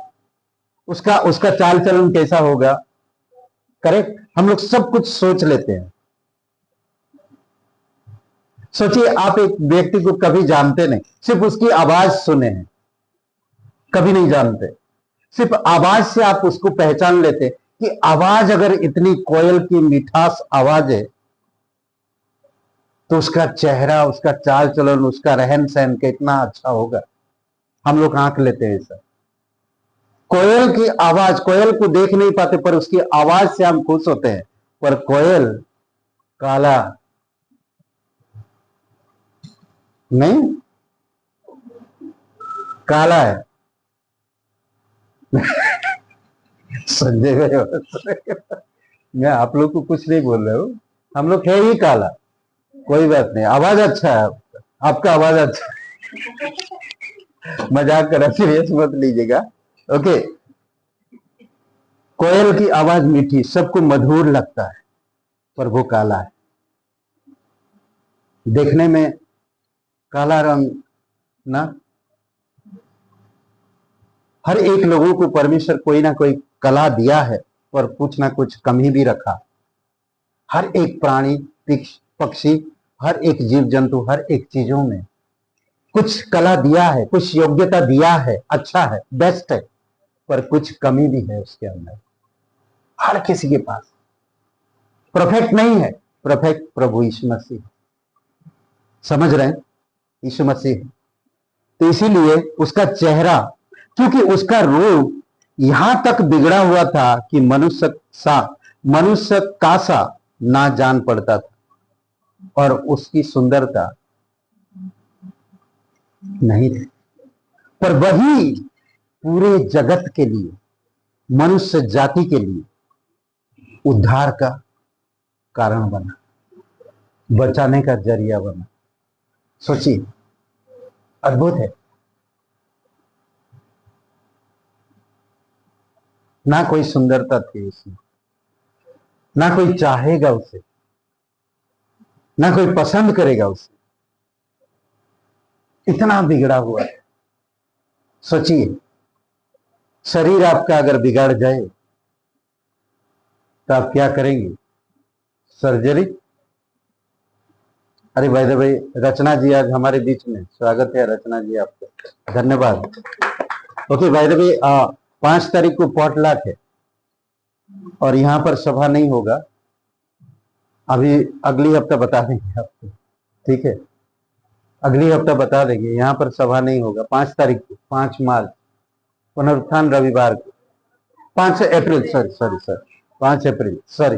Speaker 5: उसका चाल चलन कैसा होगा। करेक्ट, हम लोग सब कुछ सोच लेते हैं। सोचिए, आप एक व्यक्ति को कभी जानते नहीं, सिर्फ उसकी आवाज सुने हैं, कभी नहीं जानते, सिर्फ आवाज से आप उसको पहचान लेते कि आवाज अगर इतनी कोयल की मिठास आवाज है तो उसका चेहरा, उसका चाल चलन, उसका रहन सहन कितना अच्छा होगा। हम लोग आंक लेते हैं सर। कोयल की आवाज, कोयल को देख नहीं पाते पर उसकी आवाज से हम खुश होते हैं, पर कोयल काला नहीं, काला है। संजय भाई, मैं आप लोग को कुछ नहीं बोल रहा हूं, हम लोग है ही काला, कोई बात नहीं। आवाज अच्छा है आपका आवाज अच्छा है। मजाक करा, सीरियस मत लीजिएगा, ओके। कोयल की आवाज मीठी, सबको मधुर लगता है, पर वो काला है। देखने में काला रंग ना, हर एक लोगों को परमेश्वर कोई ना कोई कला दिया है, पर कुछ ना कुछ कमी भी रखा। हर एक प्राणी, पक्षी, हर एक जीव जंतु, हर एक चीजों में कुछ कला दिया है, कुछ योग्यता दिया है, अच्छा है, बेस्ट है, पर कुछ कमी भी है उसके अंदर। हर किसी के पास परफेक्ट नहीं है। परफेक्ट प्रभु यीशु मसीह, समझ रहे हैं, यीशु मसीह। तो इसीलिए उसका चेहरा, क्योंकि उसका रूप यहां तक बिगड़ा हुआ था कि मनुष्य का सा ना जान पड़ता था, और उसकी सुंदरता नहीं थी। पर वही पूरे जगत के लिए, मनुष्य जाति के लिए उद्धार का कारण बना, बचाने का जरिया बना। सोचिए, अद्भुत है ना। कोई सुंदरता थी उसमें, ना कोई चाहेगा उसे, ना कोई पसंद करेगा उसे, इतना बिगड़ा हुआ है। सोचिए, शरीर आपका अगर बिगड़ जाए तो आप क्या करेंगे? सर्जरी। अरे भाई दे भाई, रचना जी आज हमारे बीच में, स्वागत है रचना जी आपका, धन्यवाद। ओके भाई दे भाई, 5 तारीख को पॉटलॉक है और यहाँ पर सभा नहीं होगा, अभी अगली हफ्ता बता देंगे आपको, ठीक है? अगली हफ्ता बता देंगे, यहाँ पर सभा नहीं होगा 5 तारीख को, 5 मार्च, पुनरुत्थान रविवार को, 5 अप्रैल, सॉरी 5 अप्रैल, सॉरी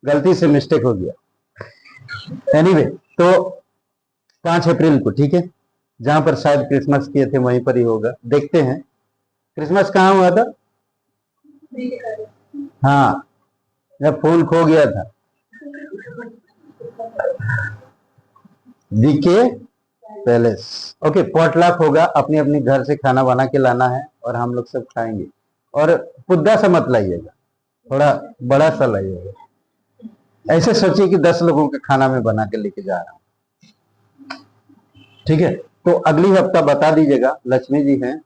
Speaker 5: गलती से मिस्टेक हो गया। एनीवे, तो 5 अप्रैल को, ठीक है, जहां पर शायद क्रिसमस किए थे वहीं पर ही होगा। देखते हैं क्रिसमस कहाँ हुआ था। हाँ, जब फूल खो गया था, डीके पैलेस। ओके, पॉटलॉक होगा, अपने अपने घर से खाना बना के लाना है और हम लोग सब खाएंगे। और पुद्दा सा मत लाइएगा, थोड़ा बड़ा सा लाइएगा, ऐसे सोचिए कि 10 लोगों का खाना मैं बना के लेके जा रहा हूं। ठीक है, तो अगली हफ्ता बता दीजिएगा। लक्ष्मी जी हैं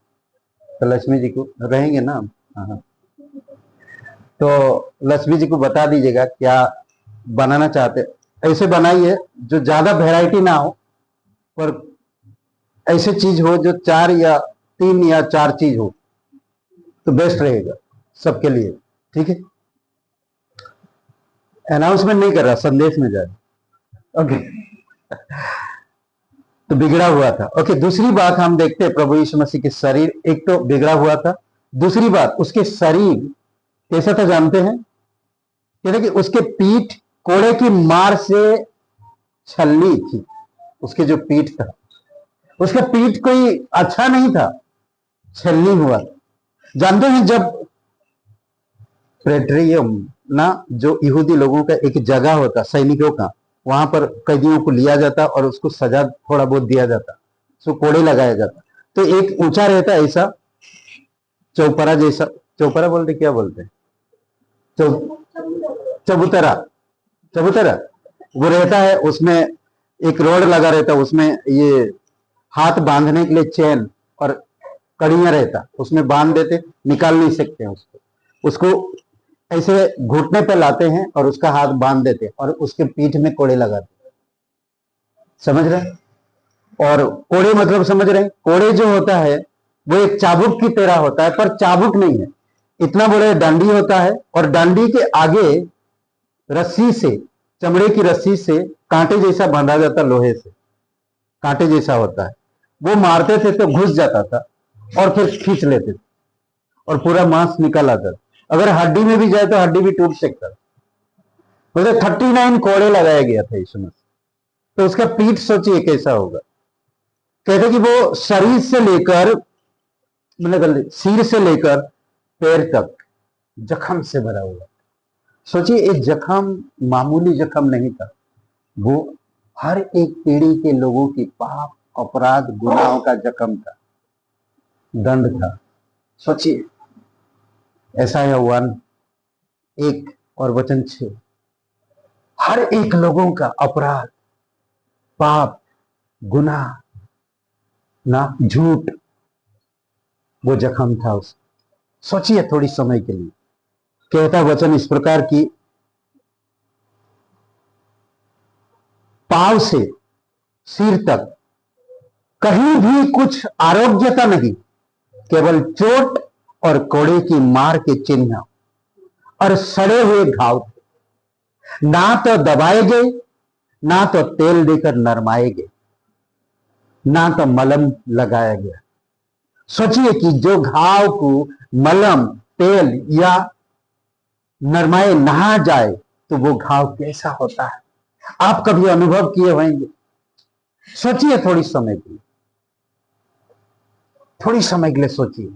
Speaker 5: तो लक्ष्मी जी को रहेंगे ना। हाँ, तो लक्ष्मी जी को बता दीजिएगा क्या बनाना चाहते। ऐसे बनाइए जो ज्यादा वैरायटी ना हो, पर ऐसे चीज हो जो 4 या 3 या 4 चीज हो तो बेस्ट रहेगा सबके लिए। ठीक है, अनाउंसमेंट नहीं कर रहा, संदेश में जा रहा। ओके, तो बिगड़ा हुआ था। ओके, दूसरी बात हम देखते हैं प्रभु यीशु मसीह के शरीर। एक तो बिगड़ा हुआ था, दूसरी बात उसके शरीर कैसा था जानते हैं? कहते कि उसके पीठ कोड़े की मार से छलनी थी। उसके जो पीठ था, उसका पीठ कोई अच्छा नहीं था, छलनी हुआ। जानते हैं जब प्रेटरियम ना, जो यहूदी लोगों का एक जगह होता सैनिकों का, वहां पर कैदियों को लिया जाता और उसको सजा थोड़ा बहुत दिया जाता, उसको कोड़े लगाया जाता। तो एक ऊंचा रहता ऐसा चौपरा जैसा, चौपरा बोलते क्या बोलते हैं, चबूतरा, चबूतरा वो रहता है। उसमें एक रोड लगा रहता, उसमें ये हाथ बांधने के लिए चेन और कड़ियां रहता, उसमें बांध देते, निकाल नहीं सकते उसको। उसको ऐसे घुटने पे लाते हैं और उसका हाथ बांध देते और उसके पीठ में कोड़े लगाते। समझ रहे? और कोड़े मतलब समझ रहे? कोड़े जो होता है वो एक चाबुक की तरह होता है, पर चाबुक नहीं है, इतना बड़ा डांडी होता है और डांडी के आगे रस्सी से, चमड़े की रस्सी से कांटे जैसा बांधा जाता, लोहे से कांटे जैसा होता है। वो मारते थे तो घुस जाता था और फिर खींच लेते थे और पूरा मांस निकल आता था। अगर हड्डी में भी जाए तो हड्डी भी टूट सकता था। मतलब 39 कोड़े लगाया गया था यीशु मसीह। तो उसका पीठ सोचिए कैसा होगा। कहते कि वो शरीर से लेकर, मतलब सिर से लेकर पैर तक जख्म से भरा हुआ। सोचिए, एक जख्म मामूली जख्म नहीं था, वो हर एक पीढ़ी के लोगों की पाप, अपराध, गुनाहों का जख्म था, दंड था। सोचिए, ऐसा है 1 और वचन 6, हर एक लोगों का अपराध, पाप, गुनाह ना, झूठ, वो जख्म था उस। सोचिए थोड़ी समय के लिए। कहता वचन इस प्रकार की, पांव से सिर तक कहीं भी कुछ आरोग्यता नहीं, केवल चोट और कोड़े की मार के चिन्ह और सड़े हुए घाव। ना तो दबाए गए, ना तो तेल देकर नरमाए गए, ना तो मलम लगाया गया। सोचिए कि जो घाव को मलम, तेल या नरमाए नहा जाए तो वो घाव कैसा होता है, आप कभी अनुभव किए होंगे। सोचिए थोड़ी समय के लिए, थोड़ी समय के लिए सोचिए,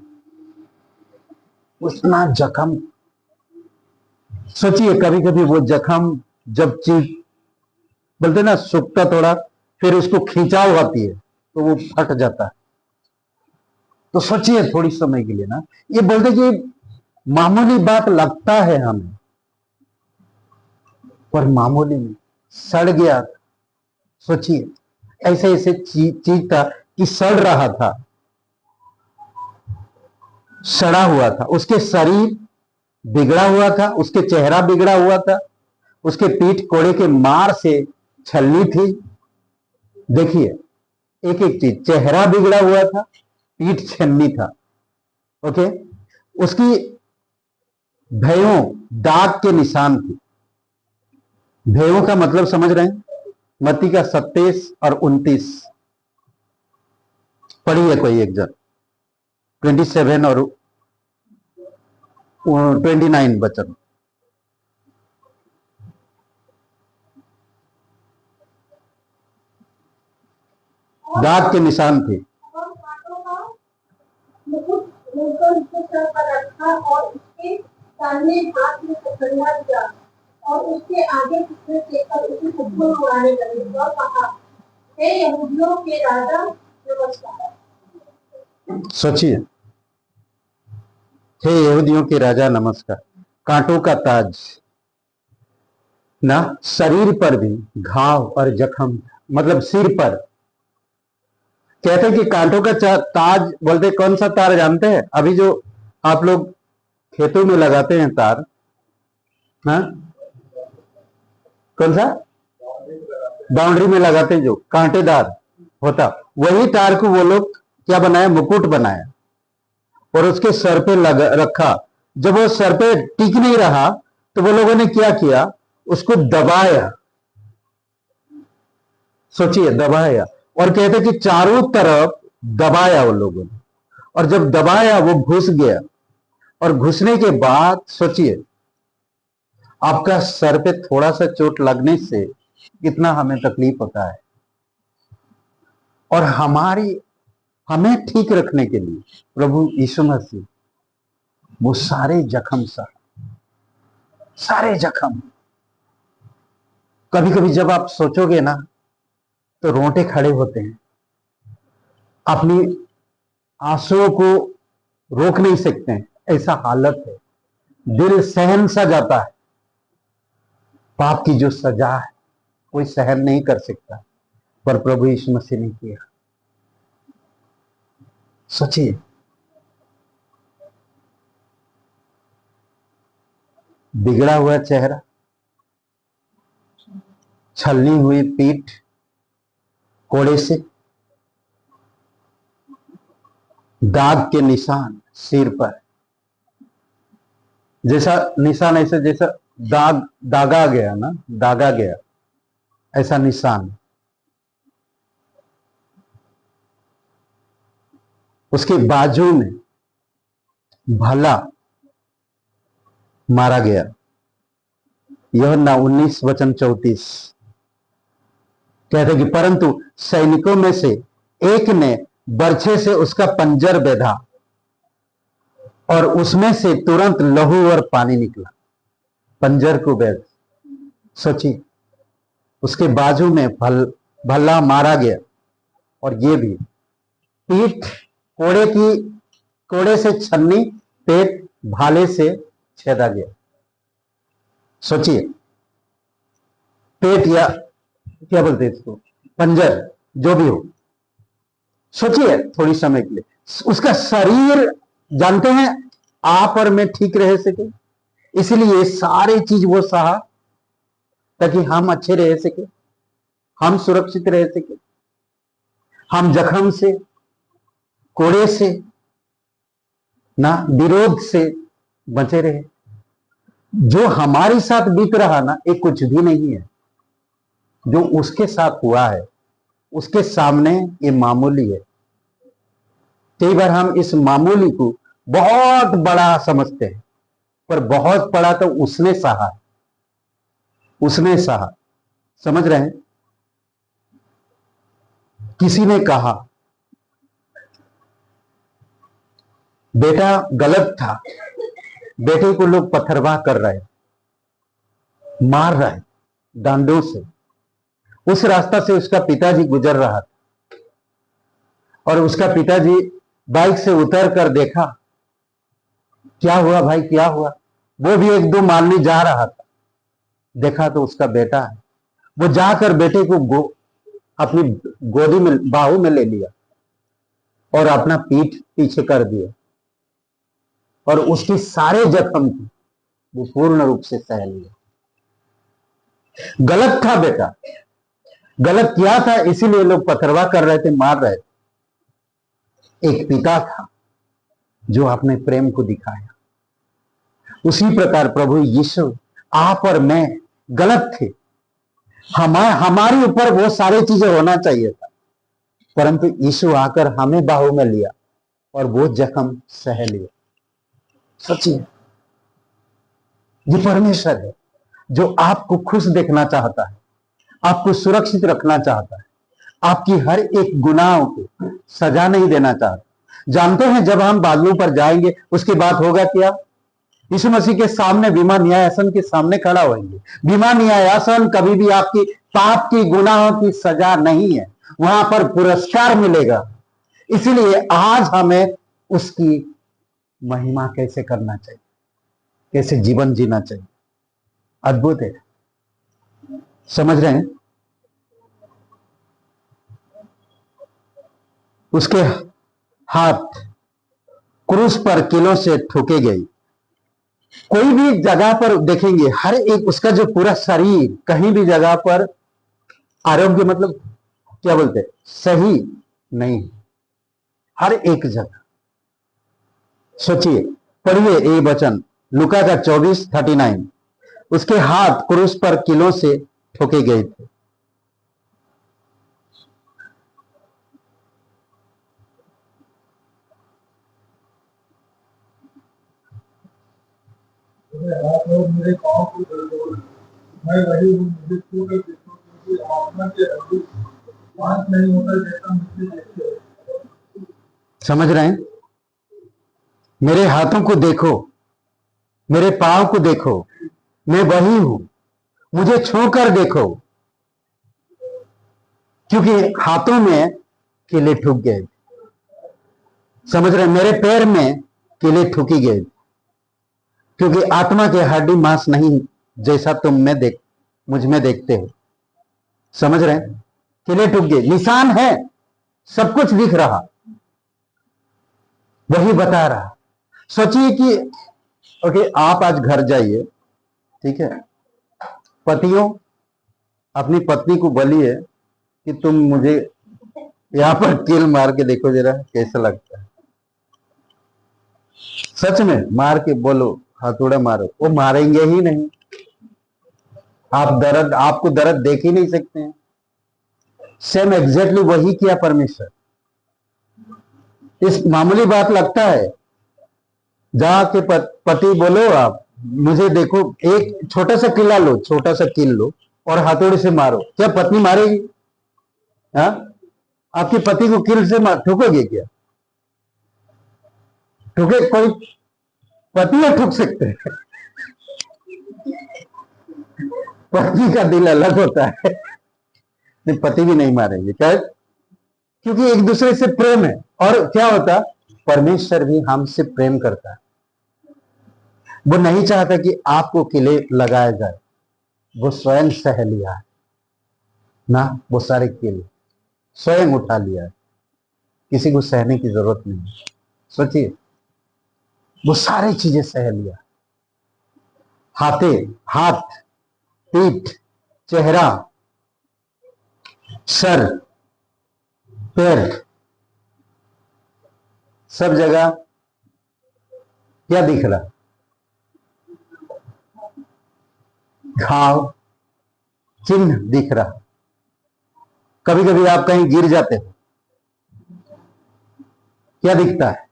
Speaker 5: उतना जख्म। सोचिए कभी कभी वो जख्म जब चीज बोलते ना सूखता थोड़ा, फिर उसको खिंचाव आती है तो वो फट जाता है। तो सोचिए थोड़ी समय के लिए ना, ये बोलते कि मामूली बात लगता है हमें, पर मामूली नहीं, सड़ गया। सोचिए ऐसे ऐसे चीज था कि सड़ रहा था, सड़ा हुआ था, उसके शरीर बिगड़ा हुआ था, उसके चेहरा बिगड़ा हुआ था, उसके पीठ कोड़े के मार से छलनी थी। देखिए एक एक चीज, चेहरा बिगड़ा हुआ था, पीठ छलनी था। ओके, उसकी भयों, दाग के निशान थे। भयों का मतलब समझ रहे हैं? मत्ती का 27 और 29 पढ़िए कोई एक जन, 27 और 29 वचन। दाग के निशान थे।
Speaker 6: और कांटों का मुकुट लेकर उसके सर पर रखा और उसके सामने हाथ में पकड़ा दिया और उसके आगे पीछे देखकर उसे थप्पड़ उड़ाने लगे और कहा, हे यहूदियों के राजा नमस्कार।
Speaker 5: सोचिए, हे यहूदियों के राजा नमस्कार। कांटों का ताज, ना, शरीर पर भी घाव और जख्म, मतलब सिर पर। कहते हैं कि कांटों का ताज बोलते, कौन सा तार जानते हैं? अभी जो आप लोग खेतों में लगाते हैं तार, हाँ, कौन सा? बाउंड्री में लगाते हैं जो कांटेदार होता, वही तार को वो लोग क्या बनाया? मुकुट बनाया और उसके सर पे रखा। जब वो सर पे टिक नहीं रहा तो वो लोगों ने क्या किया? उसको दबाया। सोचिए, दबाया। और कहते कि चारों तरफ दबाया वो लोगों ने, और जब दबाया वो घुस गया, और घुसने के बाद सोचिए, आपका सर पे थोड़ा सा चोट लगने से कितना हमें तकलीफ होता है। और हमें ठीक रखने के लिए प्रभु यीशु मसीह वो सारे जख्म सहा, सारे जख्म। कभी कभी जब आप सोचोगे ना तो रोंगटे खड़े होते हैं, अपनी आंसुओं को रोक नहीं सकते हैं, ऐसा हालत है। दिल सहन सा जाता है। पाप की जो सजा है कोई सहन नहीं कर सकता, पर प्रभु यीशु मसीह ने किया। सोचिए, बिगड़ा हुआ चेहरा, छलनी हुई पीठ, कोड़े से दाग के निशान सिर पर, जैसा निशान, ऐसे जैसा दागा गया ना, दागा गया ऐसा निशान। उसके बाजू में भला मारा गया। यूहन्ना 19:34 कहते कि परंतु सैनिकों में से एक ने बर्छे से उसका पंजर बेधा और उसमें से तुरंत लहू और पानी निकला। पंजर को बेध, सोचिए, उसके बाजू में भल्ला मारा गया, और ये भी पीठ कोड़े से छन्नी, पेट भाले से छेदा गया। सोचिए, पेट या क्या बोलते हैं इसको, पंजर, जो भी हो। सोचिए थोड़ी समय के लिए, उसका शरीर जानते हैं आप और मैं ठीक रह सके, इसलिए सारी चीज वो सहा ताकि हम अच्छे रह सके, हम सुरक्षित रह सके, हम जख्म से, कोड़े से ना, विरोध से बचे रहे। जो हमारे साथ बीत रहा ना, ये कुछ भी नहीं है। जो उसके साथ हुआ है उसके सामने ये मामूली है। कई बार हम इस मामूली को बहुत बड़ा समझते हैं, पर बहुत बड़ा तो उसने सहा, उसने सहा। समझ रहे हैं? किसी ने कहा बेटा गलत था, बेटे को लोग पत्थरवाह कर रहे, मार रहे डांडों से। उस रास्ता से उसका पिताजी गुजर रहा था और उसका पिताजी बाइक से उतर कर देखा, क्या हुआ भाई, क्या हुआ? वो भी एक दो मारने जा रहा था, देखा तो उसका बेटा है। वो जाकर बेटे को अपनी गोदी में, बाहू में ले लिया और अपना पीठ पीछे कर दिया, और उसकी सारे जख्म की वो पूर्ण रूप से सह लिया। गलत था बेटा, गलत किया था, इसीलिए लोग पथरवाह कर रहे थे, मार रहे थे। एक पिता था जो अपने प्रेम को दिखाया। उसी प्रकार प्रभु यीशु, आप और मैं गलत थे, हमारे ऊपर वो सारी चीजें होना चाहिए था, परंतु यीशु आकर हमें बाहू में लिया और वो जख्म सह लिया। सोचिए, ये परमेश्वर है जो आपको खुश देखना चाहता है, आपको सुरक्षित रखना चाहता है, आपकी हर एक गुनाहों को सजा नहीं देना चाहता। जानते हैं जब हम बादलों पर जाएंगे उसके बाद होगा क्या? यीशु मसीह के सामने, बीमा न्यायासन के सामने खड़ा होंगे। बीमा न्यायासन कभी भी आपकी पाप की, गुनाहों की सजा नहीं है, वहां पर पुरस्कार मिलेगा। इसलिए आज हमें उसकी महिमा कैसे करना चाहिए, कैसे जीवन जीना चाहिए। अद्भुत है। समझ रहे हैं? उसके हाथ क्रूस पर किलों से ठोके गए। कोई भी जगह पर देखेंगे, हर एक उसका जो पूरा शरीर कहीं भी जगह पर आरोग्य मतलब क्या बोलते हैं, सही नहीं, हर एक जगह। सोचिए, पढ़िए ये वचन लुका का 24:39। उसके हाथ क्रूस पर किलों से ठोके गए थे।
Speaker 1: हाथ और मेरे पाँव को दर्द हो, मैं वही हूँ, मुझे छू कर देखो, क्योंकि आत्मा के हड्डी मांस नहीं होता जैसा मुझे देखते हो।
Speaker 5: समझ रहे हैं? मेरे हाथों को देखो, मेरे पांव को देखो, मैं वही हूं, मुझे छू कर देखो, क्योंकि हाथों में कीले ठुक गए। समझ रहे हैं? मेरे पैर में कीले ठुकी गए, क्योंकि आत्मा के हड्डी मांस नहीं जैसा तुम में मुझ में देखते हो। समझ रहे हैं? कीले ठुक गए, निशान है, सब कुछ दिख रहा, वही बता रहा। सोचिए कि ओके, आप आज घर जाइए, ठीक है, पतियों अपनी पत्नी को बोलिए कि तुम मुझे यहां पर कील मार के देखो जरा कैसा लगता है। सच में मार के बोलो, हथौड़ा मारो, वो मारेंगे ही नहीं। आपको दर्द देख ही नहीं सकते हैं। सेम एग्जैक्टली वही किया परमेश्वर। इस मामूली बात लगता है, जाके पति बोलो आप मुझे देखो, एक छोटा सा किला लो, छोटा सा कील लो और हथौड़े से मारो, क्या पत्नी मारेगी? हाँ, आपके पति को कील से ठोकोगे क्या? ठोके कोई पति में ठुक सकते हैं? पत्नी का दिल अलग होता है, नहीं पति भी नहीं मारेंगे, क्या? क्योंकि एक दूसरे से प्रेम है। और क्या होता, परमेश्वर भी हमसे प्रेम करता है। वो नहीं चाहता कि आपको किले लगाया जाए, वो स्वयं सह लिया है ना, वो सारे किले स्वयं उठा लिया है, किसी को सहने की जरूरत नहीं। सोचिए, वो सारी चीजें सह लिया। हाथ, पीठ, चेहरा, सर, पैर, सब जगह क्या दिख रहा? घाव, चिन्ह दिख रहा। कभी कभी आप कहीं गिर जाते हो, क्या दिखता है?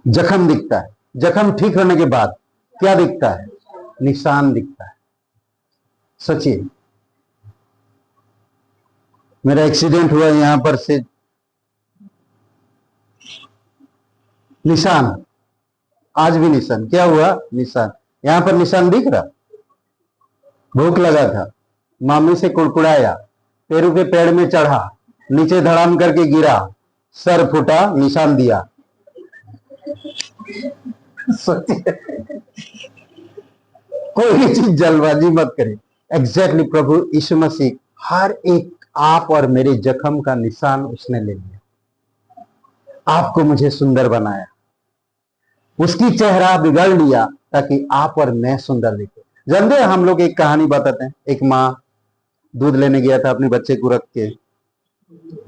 Speaker 5: जख्म दिखता है। जख्म ठीक होने के बाद क्या दिखता है? निशान दिखता है। सोचिए, मेरा एक्सीडेंट हुआ, यहां पर से निशान, आज भी निशान। क्या हुआ? निशान, यहां पर निशान दिख रहा। भूख लगा था, मामी से कुड़कुड़ाया, पैरों के पेड़ में चढ़ा, नीचे धड़ाम करके गिरा, सर फूटा, निशान दिया। कोई भी चीज जल्दबाजी मत करें। एग्जैक्टली प्रभु यीशु मसीह हर एक आप और मेरे जख्म का निशान उसने ले लिया। आपको मुझे सुंदर बनाया, उसकी चेहरा बिगड़ लिया ताकि आप और मैं सुंदर दिखे। जानते हैं, हम लोग एक कहानी बताते हैं। एक माँ दूध लेने गया था अपने बच्चे को रख के,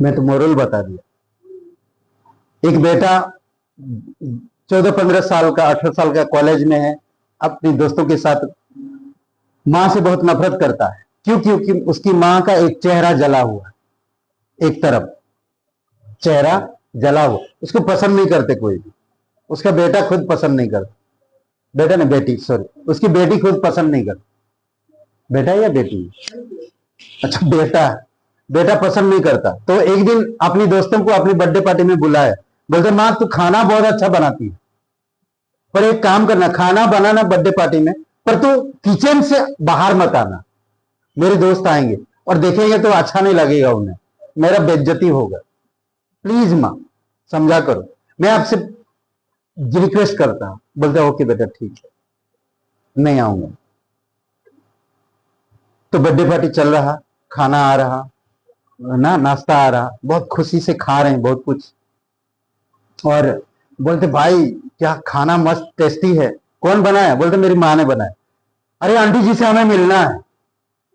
Speaker 5: मैं तो मोरल बता दिया। एक बेटा 14-15 साल का, 18 साल का, कॉलेज में है, अपनी दोस्तों के साथ माँ से बहुत नफरत करता है। क्यों? क्योंकि उसकी माँ का एक चेहरा जला हुआ, एक तरफ चेहरा जला हुआ, उसको पसंद नहीं करते कोई भी। उसका बेटा खुद पसंद नहीं करता, बेटा ने बेटी, सॉरी, उसकी बेटी खुद पसंद नहीं करती। बेटा या बेटी? अच्छा, बेटा पसंद नहीं करता। तो एक दिन अपनी दोस्तों को अपनी बर्थडे पार्टी में बुलाया, बोलते माँ तू खाना बहुत अच्छा बनाती है, पर एक काम करना, खाना बनाना बर्थडे पार्टी में, पर तू किचन से बाहर मत आना, मेरे दोस्त आएंगे और देखेंगे तो अच्छा नहीं लगेगा उन्हें, मेरा बेइज्जती होगा, प्लीज माँ समझा करो, मैं आपसे रिक्वेस्ट करता हूं। बोलता ओके बेटा ठीक है, नहीं आऊंगा। तो बर्थडे पार्टी चल रहा, खाना आ रहा ना, नाश्ता आ रहा, बहुत खुशी से खा रहे हैं बहुत कुछ, और बोलते भाई क्या खाना मस्त टेस्टी है, कौन बनाया? बोलते मेरी माँ ने बनाया। अरे आंटी जी से हमें मिलना है।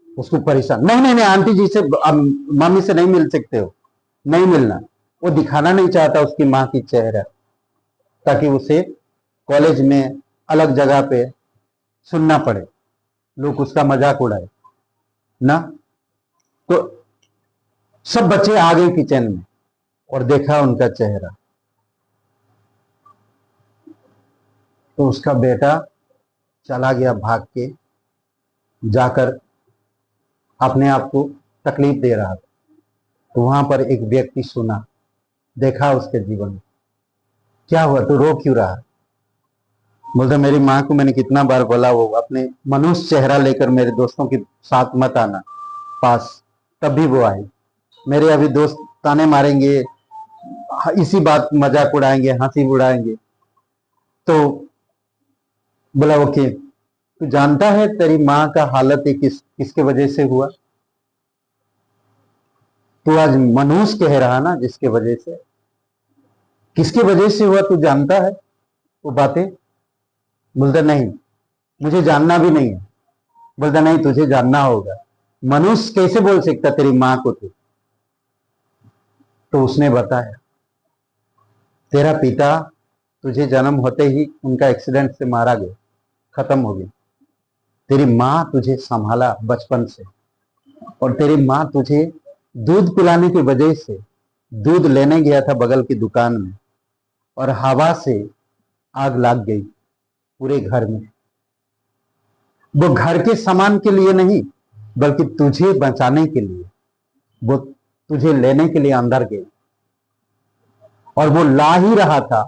Speaker 5: उसको परेशान, नहीं नहीं नहीं आंटी जी से, मम्मी से नहीं मिल सकते हो, नहीं मिलना। वो दिखाना नहीं चाहता उसकी माँ की चेहरा, ताकि उसे कॉलेज में अलग जगह पे सुनना पड़े, लोग उसका मजाक उड़ाए ना। तो सब बच्चे आ गए किचन में और देखा उनका चेहरा, तो उसका बेटा चला गया भाग के, जाकर अपने आप को तकलीफ दे रहा था। तो वहां पर एक व्यक्ति सुना, देखा उसके जीवन में, क्या हुआ तू रो क्यों रहा? बोलते मेरी माँ को मैंने कितना बार बोला वो अपने मनुष्य चेहरा लेकर मेरे दोस्तों के साथ मत आना पास, तब भी वो आई। मेरे अभी दोस्त ताने मारेंगे, इसी बात मजाक उड़ाएंगे, हंसी उड़ाएंगे। तो बोला ओके, तू जानता है तेरी माँ का हालत है किसके वजह से हुआ? तू आज मनुष्य कह रहा ना, जिसके वजह से, किसके वजह से हुआ तू जानता है वो बातें? बोलता नहीं, मुझे जानना भी नहीं है। बोलता नहीं, तुझे जानना होगा। मनुष्य कैसे बोल सकता तेरी माँ को तू? तो उसने बताया, तेरा पिता तुझे जन्म होते ही उनका एक्सीडेंट से मारा गया, खत्म हो गया। तेरी माँ तुझे संभाला बचपन से, और तेरी माँ तुझे दूध पिलाने की वजह से दूध लेने गया था बगल की दुकान में, और हवा से आग लग गई पूरे घर में। वो घर के सामान के लिए नहीं, बल्कि तुझे बचाने के लिए, वो तुझे लेने के लिए अंदर गई, और वो ला ही रहा था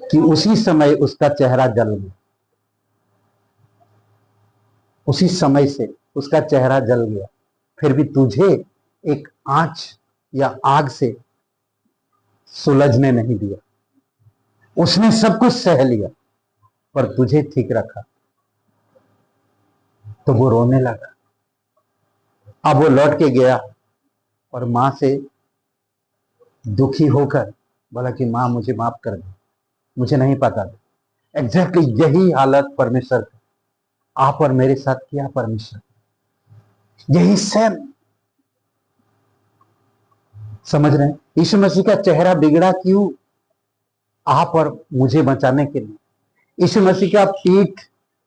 Speaker 5: कि उसी समय उसका चेहरा जल गया। उसी समय से उसका चेहरा जल गया, फिर भी तुझे एक आंच या आग से सुलझने नहीं दिया। उसने सब कुछ सह लिया पर तुझे ठीक रखा। तो वो रोने लगा। अब वो लौट के गया और मां से दुखी होकर बोला कि मां मुझे माफ कर दे, मुझे नहीं पता था। एग्जैक्टली यही हालत परमेश्वर का आप और मेरे साथ किया परमेश्वर, यही सेम। समझ रहे हैं? यीशु मसीह का चेहरा बिगड़ा क्यों? आप और मुझे बचाने के लिए। यीशु मसीह का पीठ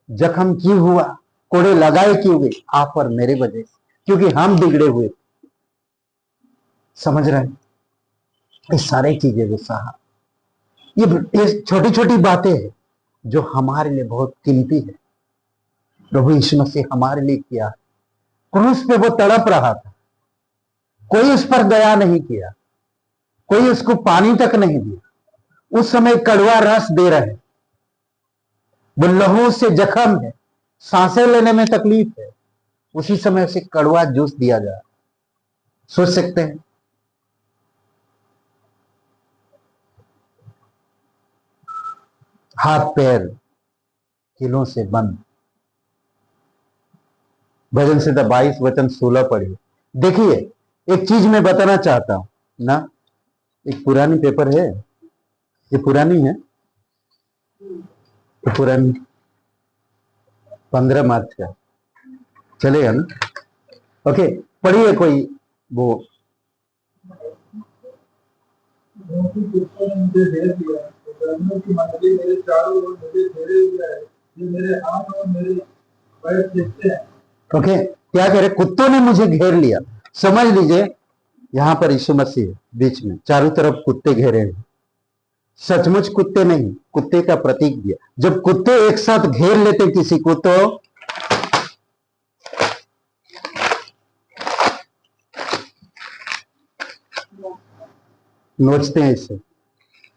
Speaker 5: जख्म क्यों हुआ, कोड़े लगाए क्यों गए? आप और मेरे वजह से, क्योंकि हम बिगड़े हुए। समझ रहे हैं? ये सारी चीजें वो सहा, ये छोटी छोटी बातें हैं जो हमारे लिए बहुत कीमती है। प्रभु यीशु मसीह हमारे लिए किया। क्रूस पे वो तड़प रहा था, कोई उस पर दया नहीं किया, कोई उसको पानी तक नहीं दिया। उस समय कड़वा रस दे रहे, वो लहू से जख्म है, सांसें लेने में तकलीफ है, उसी समय उसे कड़वा जूस दिया जा रहा। सोच सकते हैं? हाथ पैर किलों से बंद। भजन संहिता 22 वचन 16 पढ़िए। देखिए, एक चीज मैं बताना चाहता हूं ना, एक पुरानी पेपर है, ये पुरानी है, ये पुरानी 15 मार्च का, चलेगा ना? ओके, पढ़िए कोई वो।
Speaker 1: मुझे दे दिया, तो की मंडली मेरे चारों ओर मुझे घेरे हुए है, ये मेरे हाथ और मेरे पैर खींचते हैं।
Speaker 5: ओके, क्या कह रहे? कुत्तों ने मुझे घेर लिया। समझ लीजिए, यहां पर यीशु मसीह बीच में, चारों तरफ कुत्ते घेरे हैं। सचमुच कुत्ते नहीं, कुत्ते का प्रतीक दिया। जब कुत्ते एक साथ घेर लेते किसी को तो नोचते हैं, इसे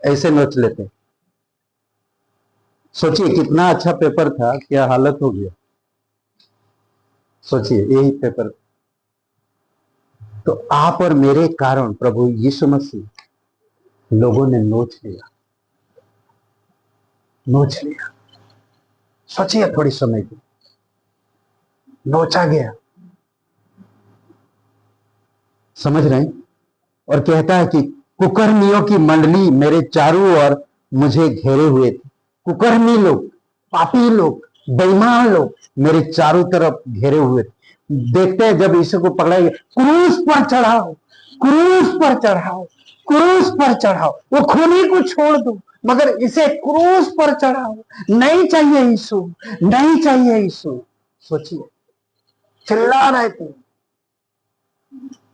Speaker 5: ऐसे नोच लेते हैं। सोचिए कितना अच्छा पेपर था, क्या हालत हो गया। सोचिए यही पेपर। तो आप और मेरे कारण प्रभु यीशु मसीह लोगों ने नोच लिया, नोच लिया। सोचिए थोड़ी समय की। नोचा गया, समझ रहे हैं? और कहता है कि कुकर्मियों की मंडली मेरे चारों ओर मुझे घेरे हुए थे। कुकर्मी लोग, पापी लोग, बेईमान लोग मेरे चारों तरफ घेरे हुए थे। देखते हैं जब यीशु को पकड़ाएंगे, क्रूस पर चढ़ाओ, क्रूस पर चढ़ाओ, क्रूस पर चढ़ाओ, वो खूनी को छोड़ दो मगर इसे क्रूस पर चढ़ाओ। नहीं चाहिए यीशु, नहीं चाहिए यीशु। सोचिए, चिल्ला रहे थे,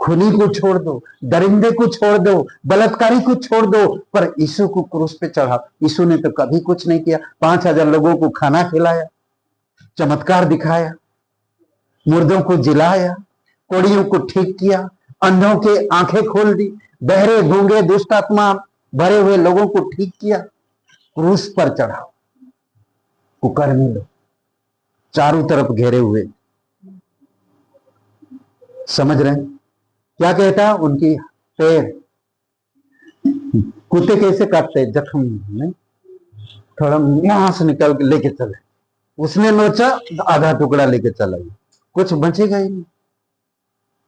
Speaker 5: खूनी को छोड़ दो, दरिंदे को छोड़ दो, बलात्कारी को छोड़ दो, पर यीशु को क्रूस पे चढ़ाओ। यीशु ने तो कभी कुछ नहीं किया। 5,000 लोगों को खाना खिलाया, चमत्कार दिखाया, मुर्दों को जिलाया, कोड़ियों को ठीक किया, अंधों के आंखें खोल दी, बहरे गूंगे दुष्ट आत्मा भरे हुए लोगों को ठीक किया। क्रूस पर चढ़ाओ। कुकर्मी लोग चारों तरफ घेरे हुए, समझ रहे हैं? क्या कहता है? उनकी पैर कुत्ते कैसे काटते हैं, जख्म में थोड़ा यहां से निकल के लेके चले, उसने नोचा, आधा टुकड़ा लेके चला गया, कुछ बचेगा ही नहीं।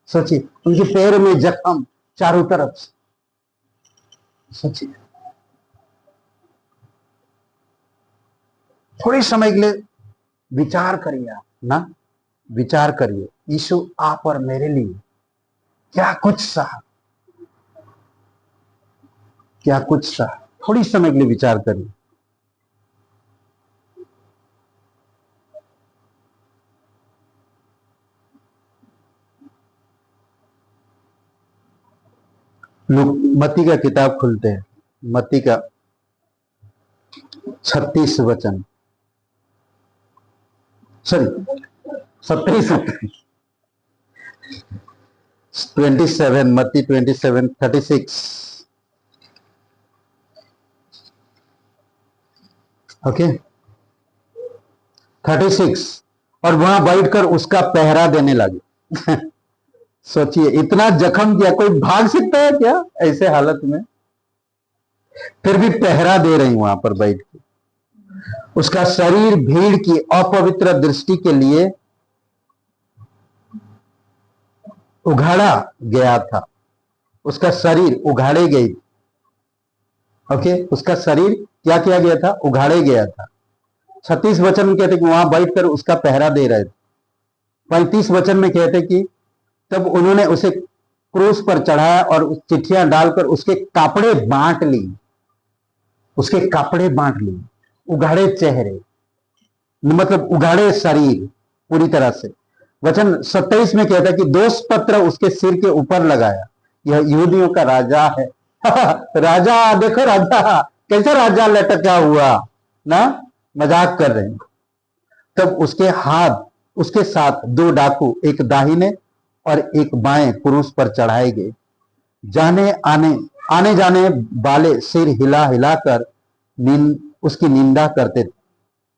Speaker 5: सोचिए, उनके पैर में जख्म चारों तरफ से। सोचिए, थोड़ी समय के लिए विचार करिए आप ना, विचार करिए, यीशु आप और मेरे लिए क्या कुछ सहा, क्या कुछ सहा। थोड़ी समय के लिए विचार करिए। लोग मत्ती का किताब खुलते हैं, मत्ती का 36 वचन, सॉरी 27, 27, मत्ती 27, 36। ओके, 36। और वहां बैठकर उसका पहरा देने लगे। सोचिए, इतना जख्म किया, कोई भाग सकता है क्या ऐसे हालत में? फिर भी पहरा दे रही वहां पर बैठ के। उसका शरीर भीड़ की अपवित्र दृष्टि के लिए उघाड़ा गया था। उसका शरीर उघाड़े गई। ओके, उसका शरीर क्या किया गया था? उघाड़े गया था। 36 वचन में कहते कि वहां बैठकर उसका पहरा दे रहे थे। 35 वचन में कहते कि तब उन्होंने उसे क्रूस पर चढ़ाया और चिट्ठियां डालकर उसके कपड़े बांट ली, उसके कपड़े बांट ली। उघाड़े चेहरे मतलब उघाड़े शरीर पूरी तरह से। वचन 27 में कहता है कि दोष पत्र उसके सिर के ऊपर लगाया, यह यहूदियों का राजा है। राजा, देखो राजा, कैसे राजा लटका हुआ ना, मजाक कर रहे हैं। तब उसके हाथ, उसके साथ 2 डाकू, एक दाहिने और एक बाएं क्रूस पर चढ़ाए गए। आने जाने वाले सिर हिला हिलाकर उसकी निंदा करते थे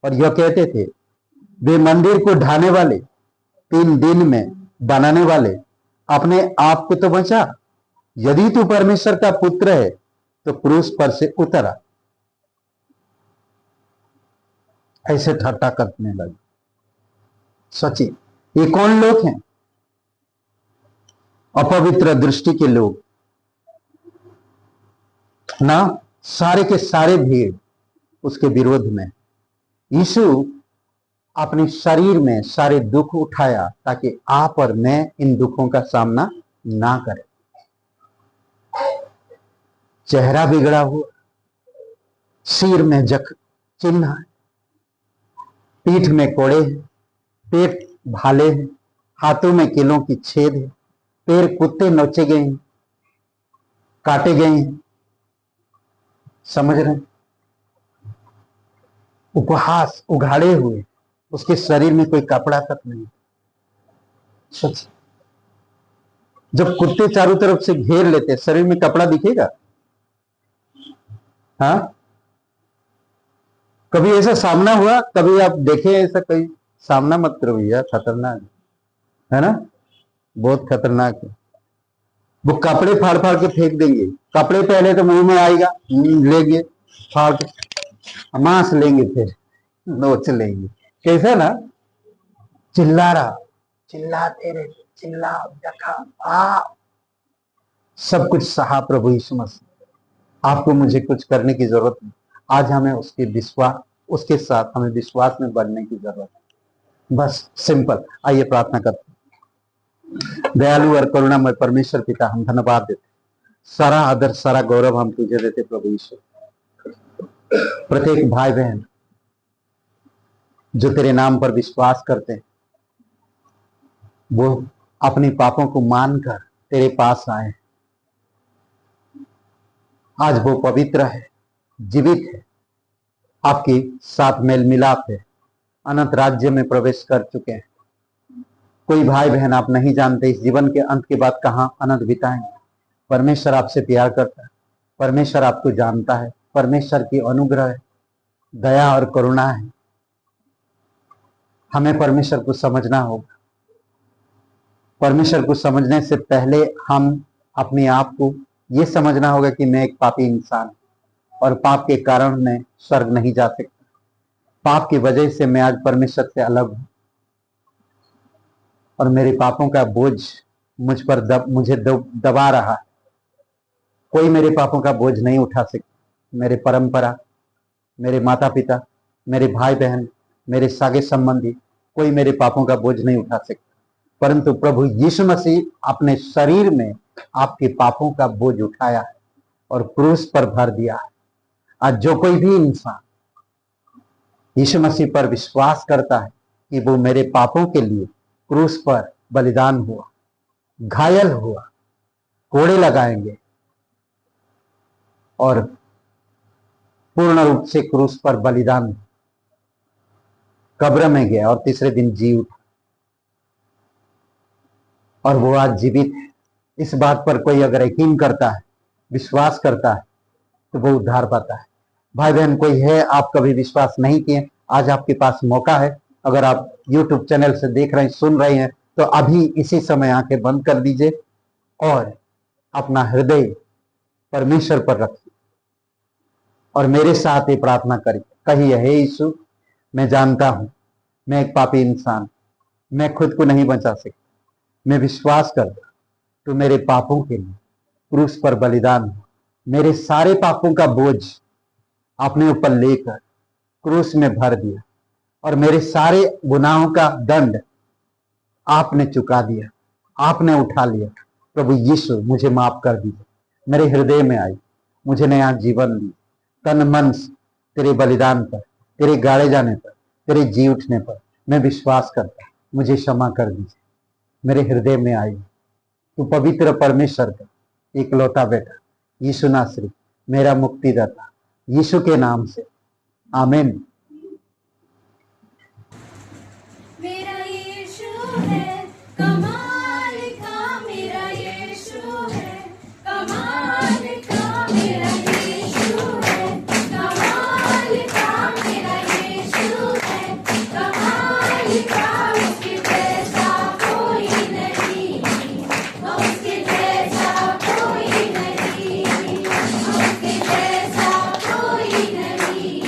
Speaker 5: और यह कहते थे, वे मंदिर को ढाने वाले, 3 दिन में बनाने वाले, अपने आप को तो बचा। यदि तू परमेश्वर का पुत्र है तो क्रूस पर से उतरा। ऐसे ठट्टा करने लगे। सची, ये कौन लोग हैं? अपवित्र दृष्टि के लोग ना, सारे के सारे भीड़ उसके विरोध में। यीशु अपने शरीर में सारे दुख उठाया ताकि आप और मैं इन दुखों का सामना ना करें। चेहरा बिगड़ा हुआ, सिर में चिन्ह है, पीठ में कोड़े हैं, पेट भाले हैं, हाथों में कीलों की छेद है, पैर कुत्ते नोचे गए हैं, काटे गए हैं। समझ रहे हैं? उपहास, उघाड़े हुए, उसके शरीर में कोई कपड़ा तक नहीं। सच, जब कुत्ते चारों तरफ से घेर लेते, शरीर में कपड़ा दिखेगा? हाँ, कभी ऐसा सामना हुआ? कभी आप देखे ऐसा? कोई सामना मत करो भैया, खतरनाक है ना, बहुत खतरनाक है। वो कपड़े फाड़ फाड़ के फेंक देंगे। कपड़े पहले तो मुंह में आएगा, लेंगे फाड़ के, मांस लेंगे, फिर नोच लेंगे। कैसे ना, चिल्ला रहा, चिल्लाते रहे, चिल्लाओ, जखाओ, सब कुछ सहा प्रभु यीशु मसीह। आपको मुझे कुछ करने की जरूरत नहीं। आज हमें उसके साथ हमें विश्वास में बढ़ने की जरूरत है। बस सिंपल। आइए प्रार्थना करते हैं। दयालु और करुणामय परमेश्वर पिता, हम धन्यवाद देते, सारा आदर सारा गौरव हम तुझे देते प्रभु यीशु। प्रत्येक भाई बहन जो तेरे नाम पर विश्वास करते हैं, वो अपने पापों को मानकर तेरे पास आए। आज वो पवित्र है, जीवित है, आपके साथ मेल मिलाप है, अनंत राज्य में प्रवेश कर चुके हैं। कोई भाई बहन आप नहीं जानते इस जीवन के अंत के बाद कहां अनंत बिताएंगे। परमेश्वर आपसे प्यार करता है, परमेश्वर आपको जानता है, परमेश्वर की अनुग्रह है, दया और करुणा है। हमें परमेश्वर को समझना होगा। परमेश्वर को समझने से पहले हम अपने आप को यह समझना होगा कि मैं एक पापी इंसान और पाप के कारण मैं स्वर्ग नहीं जा सकता। पाप की वजह से मैं आज परमेश्वर से अलग हूं और मेरे पापों का बोझ मुझ पर मुझे दबा रहा है। कोई मेरे पापों का बोझ नहीं उठा सकता। मेरे परंपरा, मेरे माता पिता, मेरे भाई बहन, मेरे सागे संबंधी, कोई मेरे पापों का बोझ नहीं उठा सकता। परंतु प्रभु यीशु मसीह अपने शरीर में आपके पापों का बोझ उठाया है और क्रूस पर भर दिया है। आज जो कोई भी इंसान यीशु मसीह पर विश्वास करता है कि वो मेरे पापों के लिए क्रूस पर बलिदान हुआ, घायल हुआ, कोड़े लगाएंगे और पूर्ण रूप से क्रूस पर बलिदान, कब्र में गया और तीसरे दिन जी उठा और वो आज जीवित है। इस बात पर कोई अगर यकीन करता है, विश्वास करता है, तो वो उद्धार पाता है। भाई बहन कोई है आप कभी विश्वास नहीं किए, आज आपके पास मौका है। अगर आप YouTube चैनल से देख रहे हैं, सुन रहे हैं, तो अभी इसी समय आंखें बंद कर दीजिए और अपना हृदय परमेश्वर पर रखिए और मेरे साथ ये प्रार्थना करिए। कहिए, हे यीशु, मैं जानता हूं मैं एक पापी इंसान, मैं खुद को नहीं बचा सकता। मैं विश्वास करता तो मेरे पापों के लिए क्रूस पर बलिदान हुआ, मेरे सारे पापों का बोझ अपने ऊपर लेकर क्रूस में भर दिया और मेरे सारे गुनाहों का दंड आपने चुका दिया, आपने उठा लिया। प्रभु यीशु मुझे माफ कर दीजिए, मेरे हृदय में आई, मुझे नया जीवन दी। तन मन से तेरे बलिदान पर, तेरे गाड़े जाने पर, तेरे जी उठने पर मैं विश्वास करता, मुझे क्षमा कर दीजिए, मेरे हृदय में आई। तू पवित्र परमेश्वर का इकलौता बेटा यीशु नासरी, मेरा मुक्तिदाता, यीशु के नाम से, आमीन।
Speaker 3: मेरा यीशु है कमाल का, मेरा यीशु है कमाल का, मेरा यीशु है कमाल का, मेरा यीशु है कमाल का। उसके जैसा कोई नहीं, उसके जैसा कोई नहीं, उसके जैसा कोई नहीं,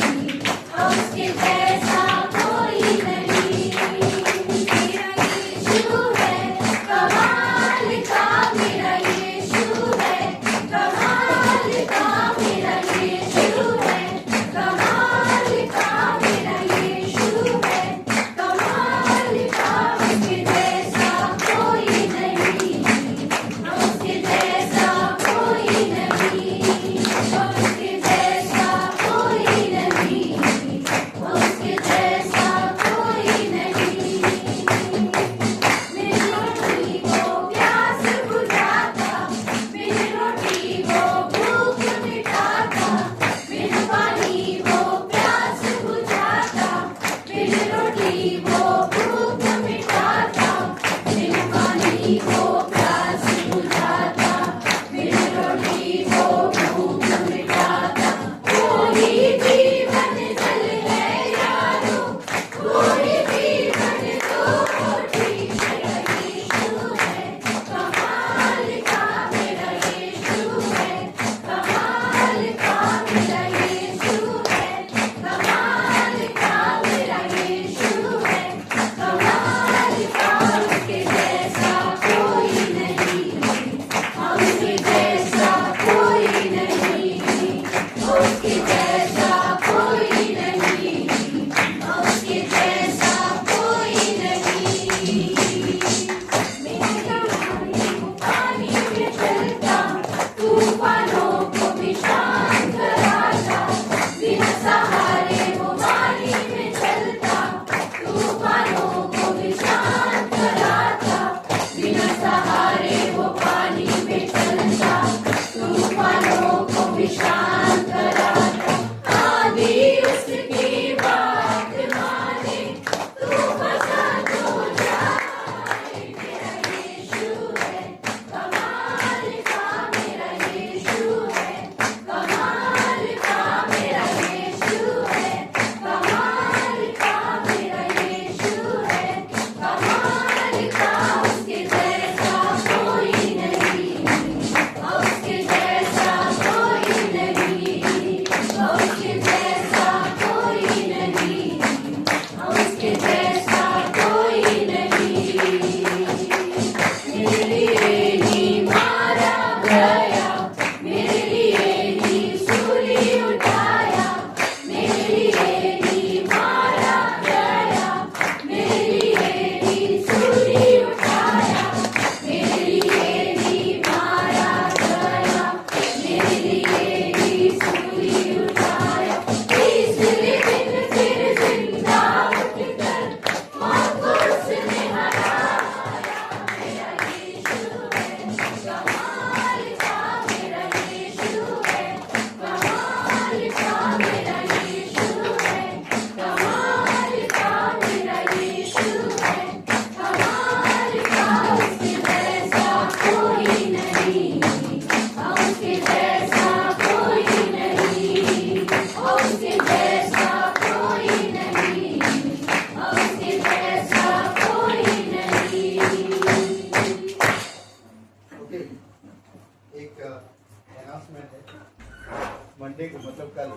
Speaker 2: मंडे को मतलब कल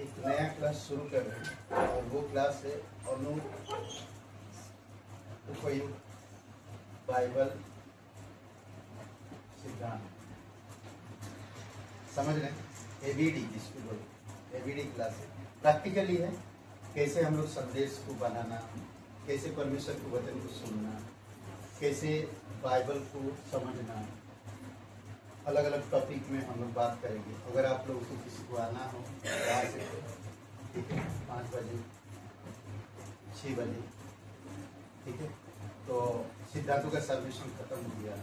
Speaker 2: एक नया क्लास शुरू कर रहे हैं और वो क्लास है उपयुक्त बाइबल सिद्धांत। समझ रहे हैं? एबीडी जिसको बोलते एबीडी क्लास है, प्रैक्टिकली है। कैसे हम लोग संदेश को बनाना, कैसे परमेश्वर के वचन को सुनना, कैसे बाइबल को समझना, अलग अलग टॉपिक में हम लोग बात करेंगे। अगर आप लोगों को किसी को आना हो आ सकते, ठीक है, 5 बजे 6 बजे, ठीक है। तो सिद्धांतों का सर्वेक्षण खत्म हो गया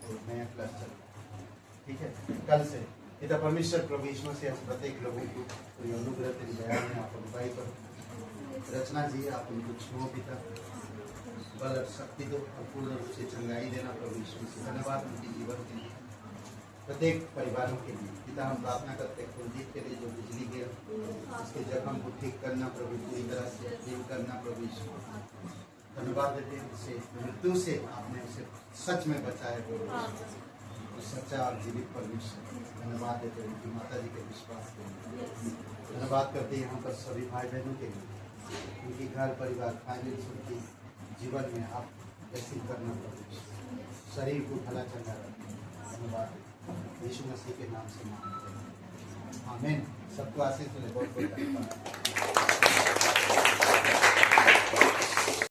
Speaker 2: तो नया क्लास चल रहा है, ठीक है। कल से पिता परमेश्वर प्रभु यीशु से प्रत्येक लोगों को कोई अनुग्रह तेरी दया में आप अनुग्रह करो। रचना जी आप उनको छुओ पिता, बल और शक्ति दो और पूर्ण रूप से चंगाई देना प्रभु यीशु से। धन्यवाद उनके जीवन के लिए, प्रत्येक परिवारों के लिए पिता। हम प्रार्थना करते हैं कुलदीप के लिए जो बिजली गिरा उसके जख्म को ठीक करना प्रभु, पूरी तरह से ठीक करना प्रभु यीशु। धन्यवाद देते हैं उसे मृत्यु से आपने उसे सच में बचाया प्रभु, सच्चा और जीवित परमेश्वर। धन्यवाद देते हैं उनकी माता जी के विश्वास के लिए। धन्यवाद करते हैं यहाँ पर सभी भाई बहनों के लिए, उनकी घर परिवार फाइनेंस उनके जीवन में आप ब्लेसिंग करना प्रभु, शरीर को भला चंगा रखना। धन्यवाद यीशु मसीह के नाम से मांगते हैं, आमीन। सबको आशीष मिले, बहुत बहुत धन्यवाद।